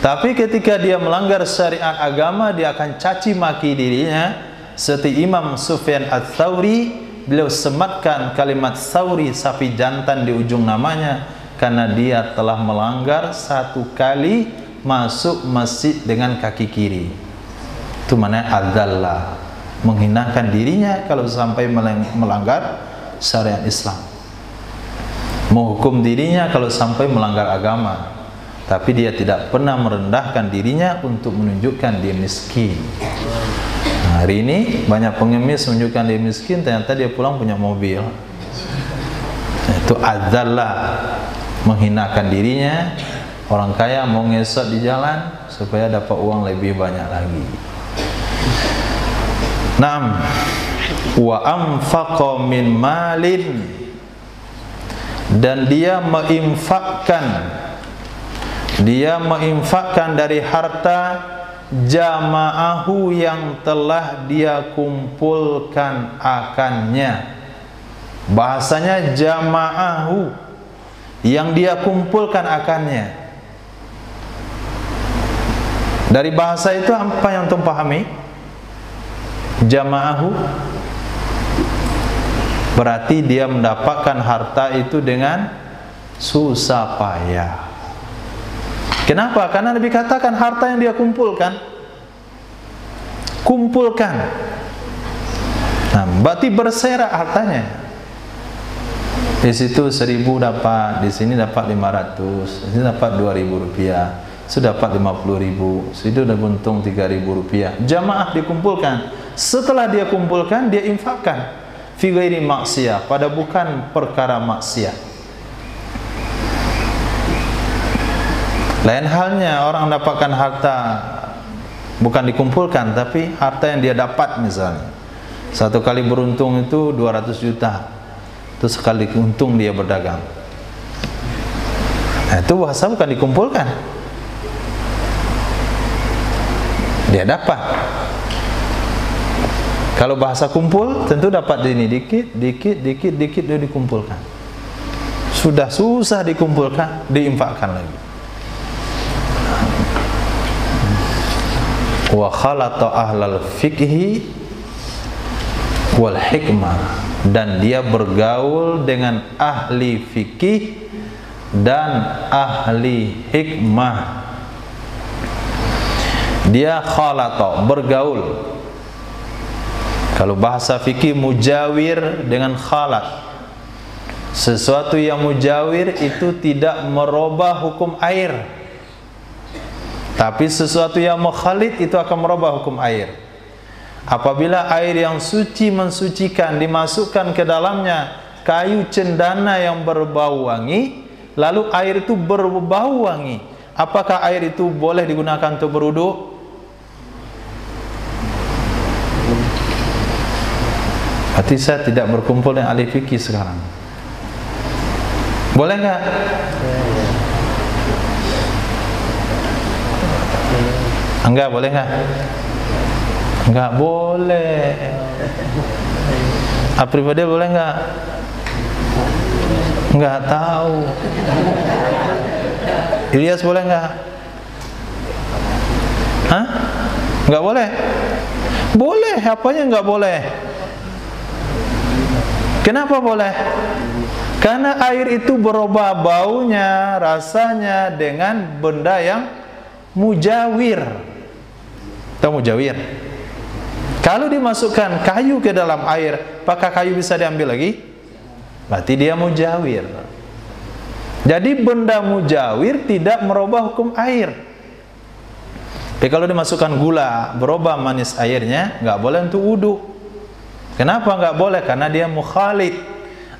Tapi ketika dia melanggar syariat agama, dia akan caci maki dirinya. Seperti Imam Sufyan Ats-Tsauri, beliau sematkan kalimat Tsauri, sapi jantan di ujung namanya, karena dia telah melanggar 1 kali masuk masjid dengan kaki kiri. Itu mana adzalla, menghinakan dirinya kalau sampai melanggar syariat Islam, menghukum dirinya kalau sampai melanggar agama. Tapi dia tidak pernah merendahkan dirinya untuk menunjukkan dia miskin. Nah, hari ini banyak pengemis menunjukkan dia miskin, ternyata dia pulang punya mobil. Itu adzalla, menghinakan dirinya. Orang kaya mau ngesot di jalan supaya dapat uang lebih banyak lagi. Naam, wa anfaqa min malin, dan dia menginfakkan dari harta jama'ahu yang telah dia kumpulkan akannya. Bahasanya jama'ahu, yang dia kumpulkan akannya. Dari bahasa itu apa yang antum pahami? Jama'ahu berarti dia mendapatkan harta itu dengan susah payah. Kenapa? Karena Nabi katakan harta yang dia kumpulkan. Nah, berarti berserak hartanya. Di situ 1.000 dapat, di sini dapat 500, di sini dapat Rp2.000, sudah dapat 50.000, situ udah untung Rp3.000. Jamaah dikumpulkan. Setelah dia kumpulkan, dia infakkan fi ghairi maksiyah, pada bukan perkara maksiat. Lain halnya orang dapatkan harta bukan dikumpulkan, tapi harta yang dia dapat. Misalnya 1 kali beruntung itu 200 juta, itu sekali untung dia berdagang. Nah, itu bahasa bukan dikumpulkan, dia dapat. Kalau bahasa kumpul tentu dapat ini dikit dia dikumpulkan. Sudah susah dikumpulkan, diinfakkan lagi. Wa khalata ahlal fiqhi wal hikmah, dan dia bergaul dengan ahli fikih dan ahli hikmah. Dia khalata, bergaul. Kalau bahasa fikih mujawir dengan khalat, Sesuatu yang mujawir itu tidak merubah hukum air, tapi sesuatu yang mukhalid itu akan merubah hukum air. Apabila air yang suci mensucikan dimasukkan ke dalamnya kayu cendana yang berbau wangi, lalu air itu berbau wangi, apakah air itu boleh digunakan untuk berwudu? Berarti saya tidak berkumpul dengan ahli fikih sekarang. Boleh nggak? Enggak, boleh nggak? Enggak boleh. Apri Fadil boleh nggak? Enggak tahu. Ilyas boleh nggak? Hah? Enggak boleh? Boleh, apanya enggak boleh? Kenapa boleh? Karena air itu berubah baunya, rasanya dengan benda yang mujawir. Tahu mujawir? Kalau dimasukkan kayu ke dalam air, apakah kayu bisa diambil lagi? Berarti dia mujawir. Jadi benda mujawir tidak merubah hukum air. Tapi kalau dimasukkan gula, berubah manis airnya, nggak boleh untuk wudu. Kenapa nggak boleh? Karena dia mukhalid.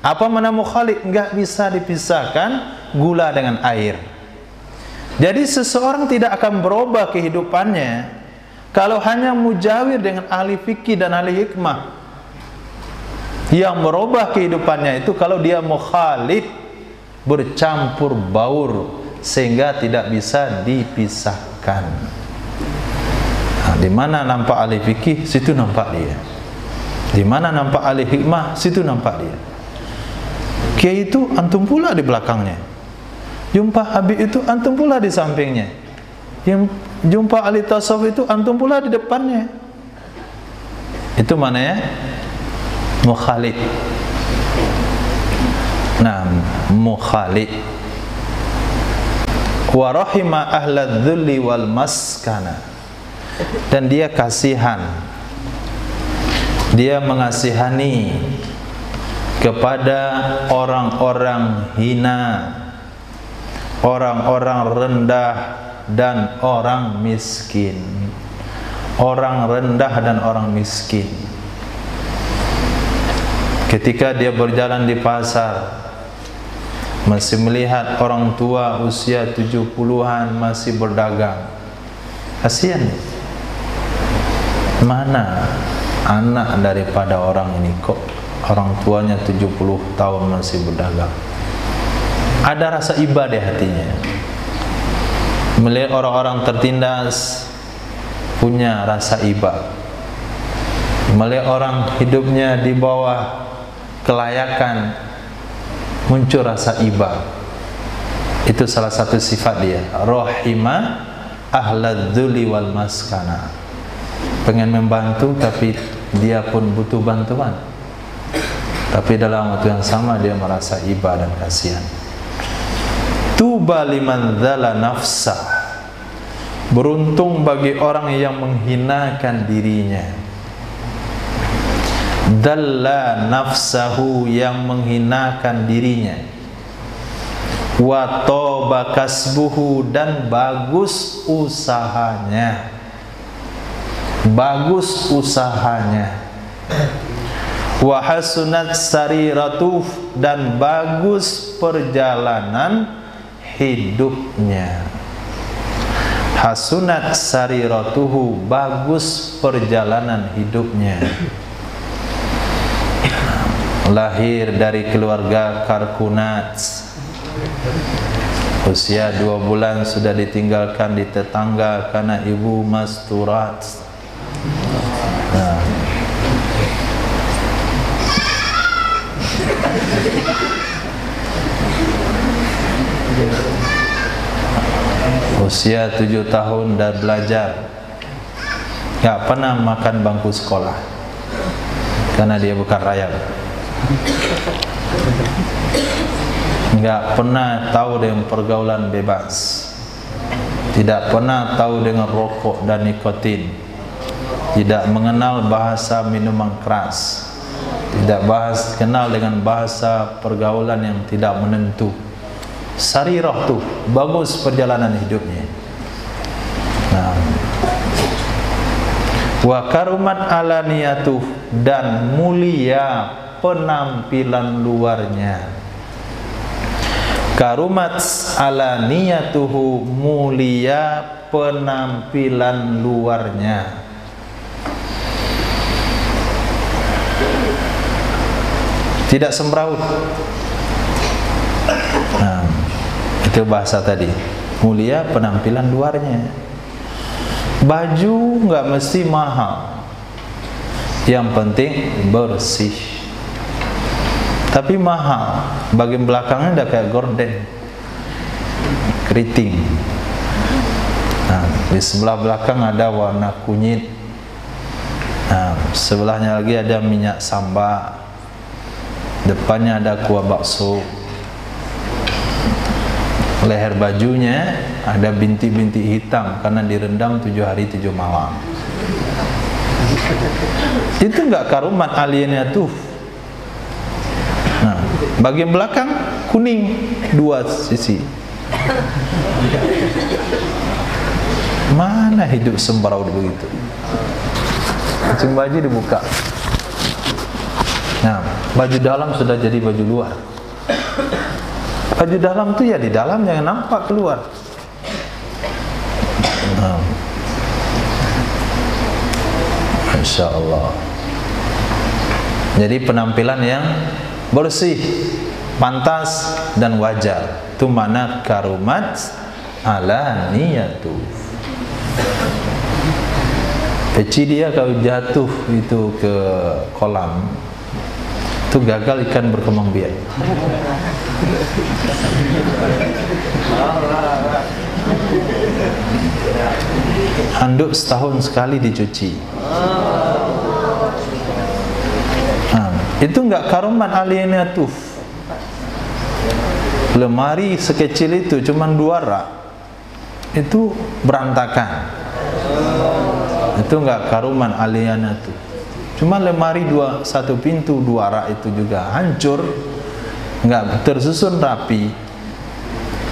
Apa mana mukhalid? Nggak bisa dipisahkan gula dengan air. Jadi seseorang tidak akan berubah kehidupannya kalau hanya mujawir dengan ahli fikih dan ahli hikmah. Yang merubah kehidupannya itu kalau dia mukhalid, bercampur baur sehingga tidak bisa dipisahkan. Nah, di mana nampak ahli fikih, situ nampak dia. Di mana nampak ahli hikmah, situ nampak dia. Kiai itu antum pula di belakangnya. Jumpa Habib itu antum pula di sampingnya. Yang jumpa ahli tasawuf itu antum pula di depannya. Itu mana ya? Mukhalid. Nah, mukhalid. Wa rahima ahlad dhulli wal maskana. Dan dia kasihan. Dia mengasihani kepada orang-orang hina, orang-orang rendah dan orang miskin. Orang rendah dan orang miskin. Ketika dia berjalan di pasar, masih melihat orang tua usia 70-an masih berdagang. Kasihan. Mana anak daripada orang ini kok orang tuanya 70 tahun masih berdagang. Ada rasa iba di hatinya. Melihat orang-orang tertindas punya rasa iba. Melihat orang hidupnya di bawah kelayakan muncul rasa iba. Itu salah satu sifat dia. Rahima ahladz-dzulli wal maskana. Pengen membantu tapi dia pun butuh bantuan. Tapi dalam waktu yang sama dia merasa iba dan kasihan. Tuba liman dzala nafsa. Beruntung bagi orang yang menghinakan dirinya. Dalla nafsahu, yang menghinakan dirinya. Wa toba kasbuhu, dan bagus usahanya. Bagus usahanya. Wa hasunat sariratuh, dan bagus perjalanan hidupnya. Hasunat sariratuhu, bagus perjalanan hidupnya. Lahir dari keluarga Karkunat, usia 2 bulan sudah ditinggalkan di tetangga karena ibu masturat. Nah, usia 7 tahun dan belajar, gak pernah makan bangku sekolah karena dia bukan rakyat. Gak pernah tahu dengan pergaulan bebas, tidak pernah tahu dengan rokok dan nikotin, tidak mengenal bahasa minuman keras, tidak kenal dengan bahasa pergaulan yang tidak menentu. Sarirah tuh bagus perjalanan hidupnya. Nah, wa karumat alaniyatuh, dan mulia penampilan luarnya. Karumat alaniyatuhu, mulia penampilan luarnya. Tidak sembraut. Nah, itu bahasa tadi. Mulia penampilan luarnya. Baju nggak mesti mahal. Yang penting bersih. Tapi mahal. Bagian belakangnya udah kayak gorden, keriting. Nah, di sebelah belakang ada warna kunyit. Nah, sebelahnya lagi ada minyak samba. Depannya ada kuah bakso. Leher bajunya ada bintik-bintik hitam karena direndam 7 hari 7 malam. Itu enggak karumat aliennya tuh. Nah, bagian belakang kuning 2 sisi. Mana hidup sembraut begitu? Kucing baju dibuka. Nah, baju dalam sudah jadi baju luar. Baju dalam tuh ya di dalam, jangan nampak keluar. Nah, Masya Allah. Jadi penampilan yang bersih, pantas dan wajar. Itu mana karumat alaniyatu. Peci dia kalau jatuh itu ke kolam, itu gagal ikan berkembang biak. Handuk setahun sekali dicuci. Nah, itu enggak karumat alienatu. Lemari sekecil itu cuman 2 rak, itu berantakan. Itu enggak karumat alienatu. Cuma lemari 1 pintu 2 rak itu juga hancur, enggak tersusun rapi.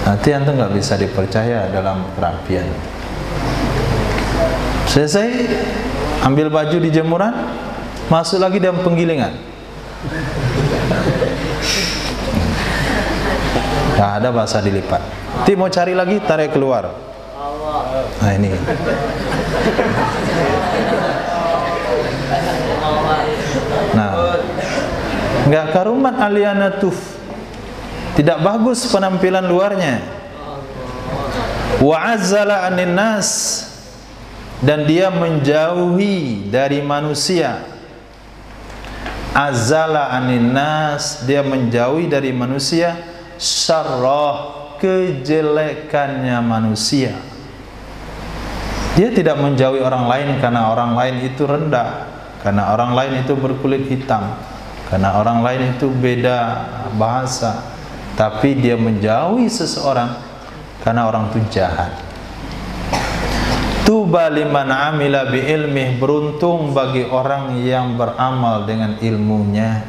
Nanti antum enggak bisa dipercaya dalam kerapian. Selesai ambil baju di jemuran, masuk lagi dalam penggilingan. Nah, ada bahasa dilipat. Nanti mau cari lagi, tarik keluar. Nah, ini. Nah, enggak karumat alianatuf. Tidak bagus penampilan luarnya. Wa azzala anin nas, dan dia menjauhi dari manusia. Azzala anin nas, dia menjauhi dari manusia syarrah, kejelekannya manusia. Dia tidak menjauhi orang lain karena orang lain itu rendah, karena orang lain itu berkulit hitam, karena orang lain itu beda bahasa, tapi dia menjauhi seseorang karena orang itu jahat. Tuba liman amila bi ilmih, beruntung bagi orang yang beramal dengan ilmunya.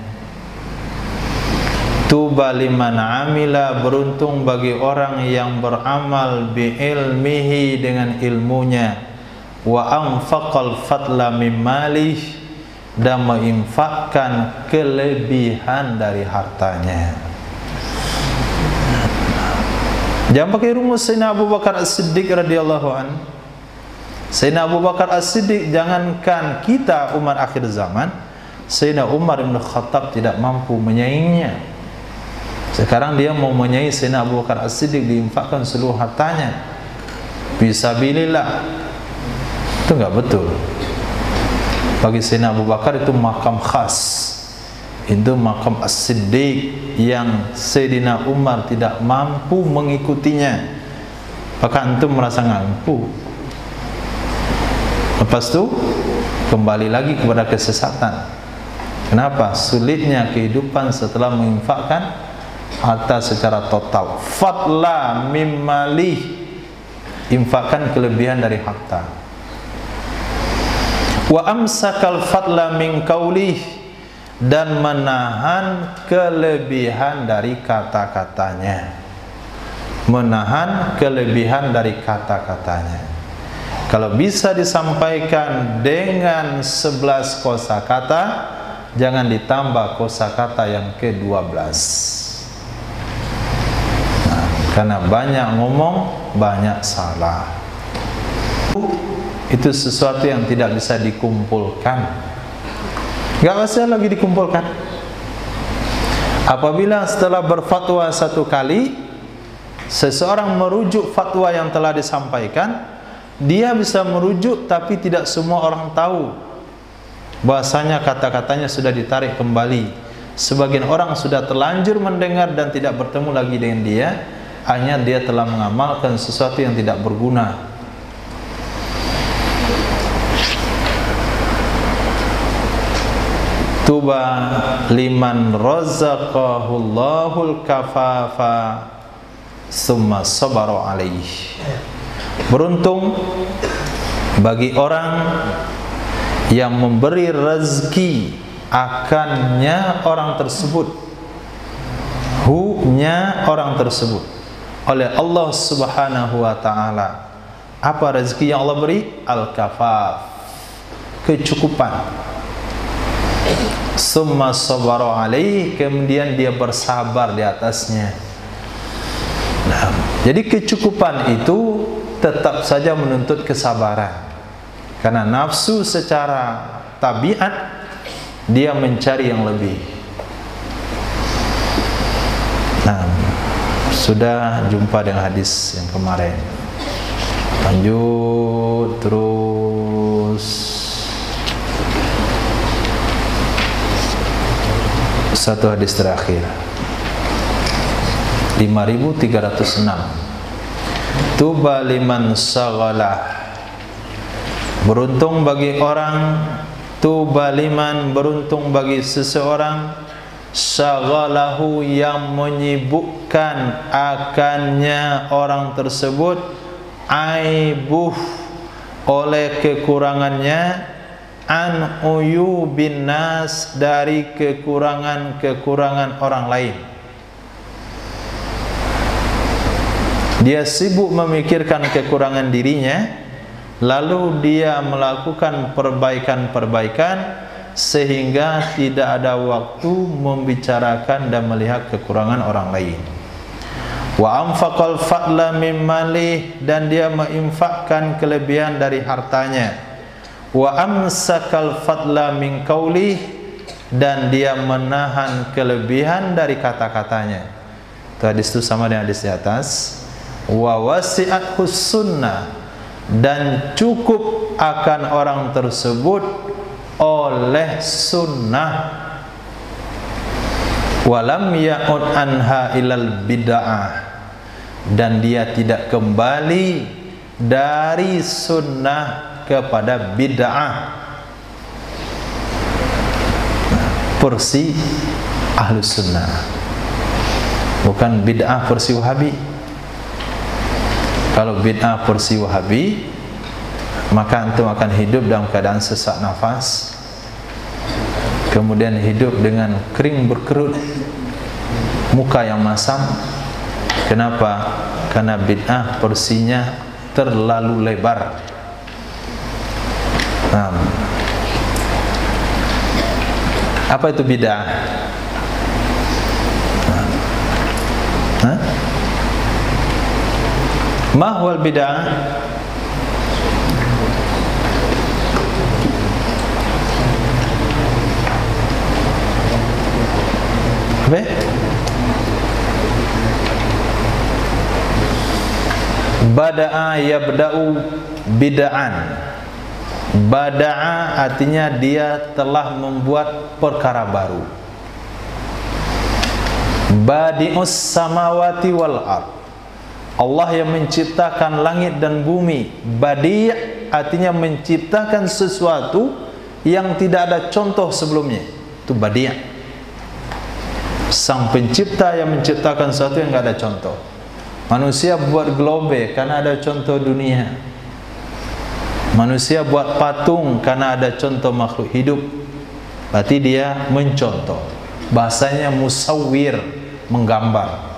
Tuba liman amila, beruntung bagi orang yang beramal bi ilmihi, dengan ilmunya. Wa anfaqal fadla min malih, dan menginfakkan kelebihan dari hartanya. Jangan pakai rumus Sayyidina Abu Bakar As-Siddiq radhiyallahu an. Sayyidina Abu Bakar As-Siddiq, jangankan kita umat akhir zaman, Sayyidina Umar bin Khattab tidak mampu menyaingnya. Sekarang dia mau menyaingi Sayyidina Abu Bakar As-Siddiq, diinfakkan seluruh hartanya fisabilillah. Itu enggak betul. Bagi Sayyidina Abu Bakar itu makam khas, itu makam As-Siddiq yang Sayyidina Umar tidak mampu mengikutinya. Maka antum merasa mampu. Lepas itu kembali lagi kepada kesesatan. Kenapa? Sulitnya kehidupan setelah menginfakkan harta secara total. Fadla mimmalih, infakkan kelebihan dari harta. Wa amsakal fadla min qaulih, dan menahan kelebihan dari kata-katanya. Menahan kelebihan dari kata-katanya. Kalau bisa disampaikan dengan 11 kosakata, jangan ditambah kosakata yang ke-12. Nah, karena banyak ngomong, banyak salah. Itu sesuatu yang tidak bisa dikumpulkan. Gak usah lagi dikumpulkan. Apabila setelah berfatwa satu kali, seseorang merujuk fatwa yang telah disampaikan, dia bisa merujuk tapi tidak semua orang tahu bahasanya kata-katanya sudah ditarik kembali. Sebagian orang sudah terlanjur mendengar dan tidak bertemu lagi dengan dia, hanya dia telah mengamalkan sesuatu yang tidak berguna. Tuba liman razaqahullahul kafafa summa sabara alaihi. Beruntung bagi orang yang memberi rezeki akannya orang tersebut, hu-nya orang tersebut, oleh Allah Subhanahu wa ta'ala. Apa rezeki yang Allah beri? Al-kafaf, kecukupan. Summa sabara alaih, kemudian dia bersabar di atasnya. Nah, jadi kecukupan itu tetap saja menuntut kesabaran, karena nafsu secara tabiat dia mencari yang lebih. Nah, sudah jumpa dengan hadis yang kemarin. Lanjut terus. Satu hadis terakhir, 5306. Tuba liman saghalah. Beruntung bagi orang, tuba liman, beruntung bagi seseorang, saghalahu, yang menyibukkan akannya orang tersebut, aibuh, oleh kekurangannya, an uyubin nas, dari kekurangan-kekurangan orang lain. Dia sibuk memikirkan kekurangan dirinya, lalu dia melakukan perbaikan-perbaikan sehingga tidak ada waktu membicarakan dan melihat kekurangan orang lain. Wa anfaqal fadla min malih, dan dia menginfakkan kelebihan dari hartanya. Wa amsakal fadla min qaulih, dan dia menahan kelebihan dari kata-katanya. Itu hadis itu sama dengan hadis di atas. Wa wasi'athus sunnah, dan cukup akan orang tersebut oleh sunnah. Walam ya'ud anha ilal bid'ah, dan dia tidak kembali dari sunnah kepada bid'ah. Porsi ahlus sunnah, bukan bid'ah porsi wahabi. Kalau bid'ah porsi wahabi, maka antum akan hidup dalam keadaan sesak nafas, kemudian hidup dengan kering berkerut, muka yang masam. Kenapa? Karena bid'ah porsinya terlalu lebar. Apa itu bid'ah? Ma huwal bid'ah? Apa? Bada'a yabda'u bid'an. Bada'a artinya dia telah membuat perkara baru. Badi'us samawati wal ard, Allah yang menciptakan langit dan bumi. Badi' artinya menciptakan sesuatu yang tidak ada contoh sebelumnya. Itu badi'. Sang pencipta yang menciptakan sesuatu yang tidak ada contoh. Manusia buat globe karena ada contoh dunia. Manusia buat patung karena ada contoh makhluk hidup. berarti dia mencontoh. Bahasanya musawwir, menggambar.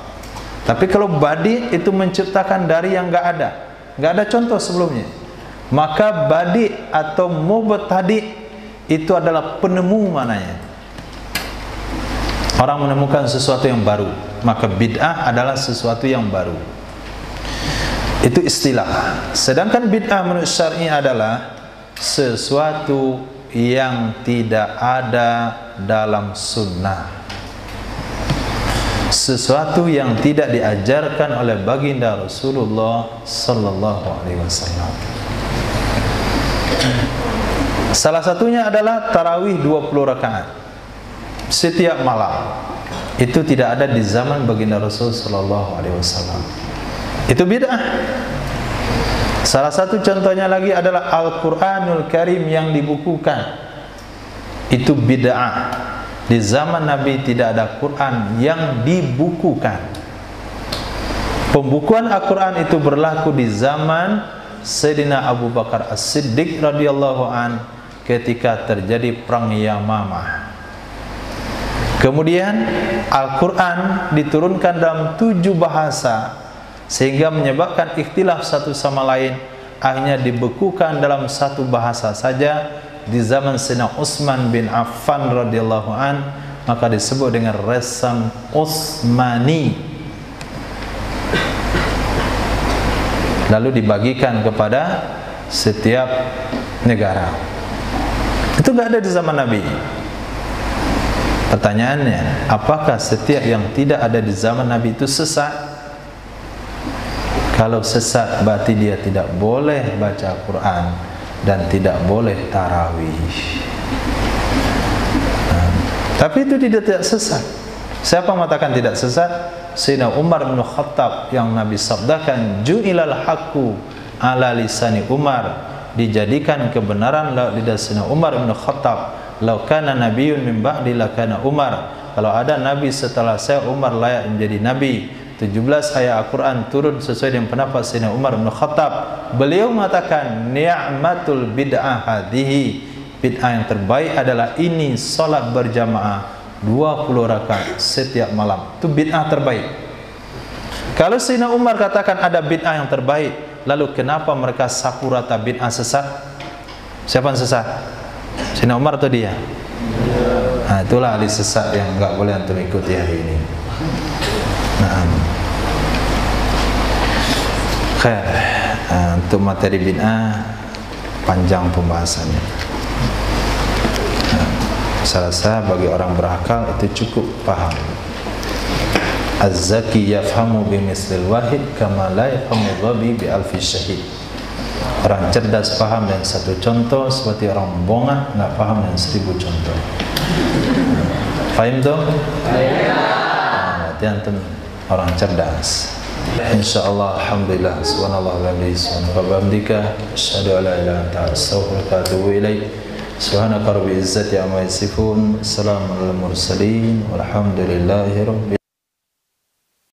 Tapi kalau badi itu menciptakan dari yang nggak ada contoh sebelumnya. Maka badi atau mubtadi itu adalah penemu mananya. Orang menemukan sesuatu yang baru, maka bid'ah adalah sesuatu yang baru. Itu istilah. Sedangkan bid'ah menurut syar'i adalah sesuatu yang tidak ada dalam sunnah, sesuatu yang tidak diajarkan oleh baginda Rasulullah sallallahu alaihi wasallam. Salah satunya adalah tarawih 20 rakaat setiap malam. Itu tidak ada di zaman baginda Rasul sallallahu alaihi wasallam. Itu bid'ah. Salah satu contohnya lagi adalah Al-Quranul Karim yang dibukukan. Itu bid'ah. Di zaman Nabi tidak ada Quran yang dibukukan. Pembukuan Al-Quran itu berlaku di zaman Sayyidina Abu Bakar As-Siddiq radhiyallahu an ketika terjadi perang Yamamah. Kemudian Al-Quran diturunkan dalam 7 bahasa sehingga menyebabkan ikhtilaf satu sama lain. Akhirnya dibekukan dalam 1 bahasa saja di zaman Sayyidina Utsman bin Affan radhiyallahu an, maka disebut dengan Resam Utsmani. Lalu dibagikan kepada setiap negara. Itu nggak ada di zaman Nabi. Pertanyaannya, apakah setiap yang tidak ada di zaman Nabi itu sesat? Kalau sesat berarti dia tidak boleh baca Quran dan tidak boleh tarawih. Tapi itu tidak sesat. Siapa mengatakan tidak sesat? Sayyidina Umar bin Khattab yang Nabi sabdakan, ju'ilal haqqu ala lisani Umar, dijadikan kebenaran lidah Sayyidina Umar bin Khattab. Lau kana nabiyyun min ba'di lakana Umar. Kalau ada nabi setelah saya, Umar layak menjadi nabi. 17 ayat Al-Quran turun sesuai dengan pendapat Sayyidina Umar bin Khattab. Beliau mengatakan, ni'matul bid'ah hadhihi, bid'ah yang terbaik adalah ini, salat berjamaah 20 rakaat setiap malam. Itu bid'ah terbaik. Kalau Sayyidina Umar katakan ada bid'ah yang terbaik, lalu kenapa mereka sapu rata bid'ah sesat? Siapa yang sesat? Sayyidina Umar atau dia? Nah, itulah ahli sesat yang enggak boleh antum ikuti hari ini. Nah, khair. Untuk materi bid'ah panjang pembahasannya. Saya rasa bagi orang berakal itu cukup paham. Az-zaki yafhamu bimislil wahid kama la yafhamu dhabi bi alfi syahid. Orang cerdas paham dengan 1 contoh seperti orang bongah enggak paham dengan 1000 contoh. Faham tu? Berarti antum orang cerdas. Insyaallah, alhamdulillah, subhanallah wa bihamdika, asyhadu an la ilaha illa anta, astaghfiruka wa atubu ilaik. Subhanaka rabbil izzati amma yasifun, salamun alal mursalin, walhamdulillahi rabbil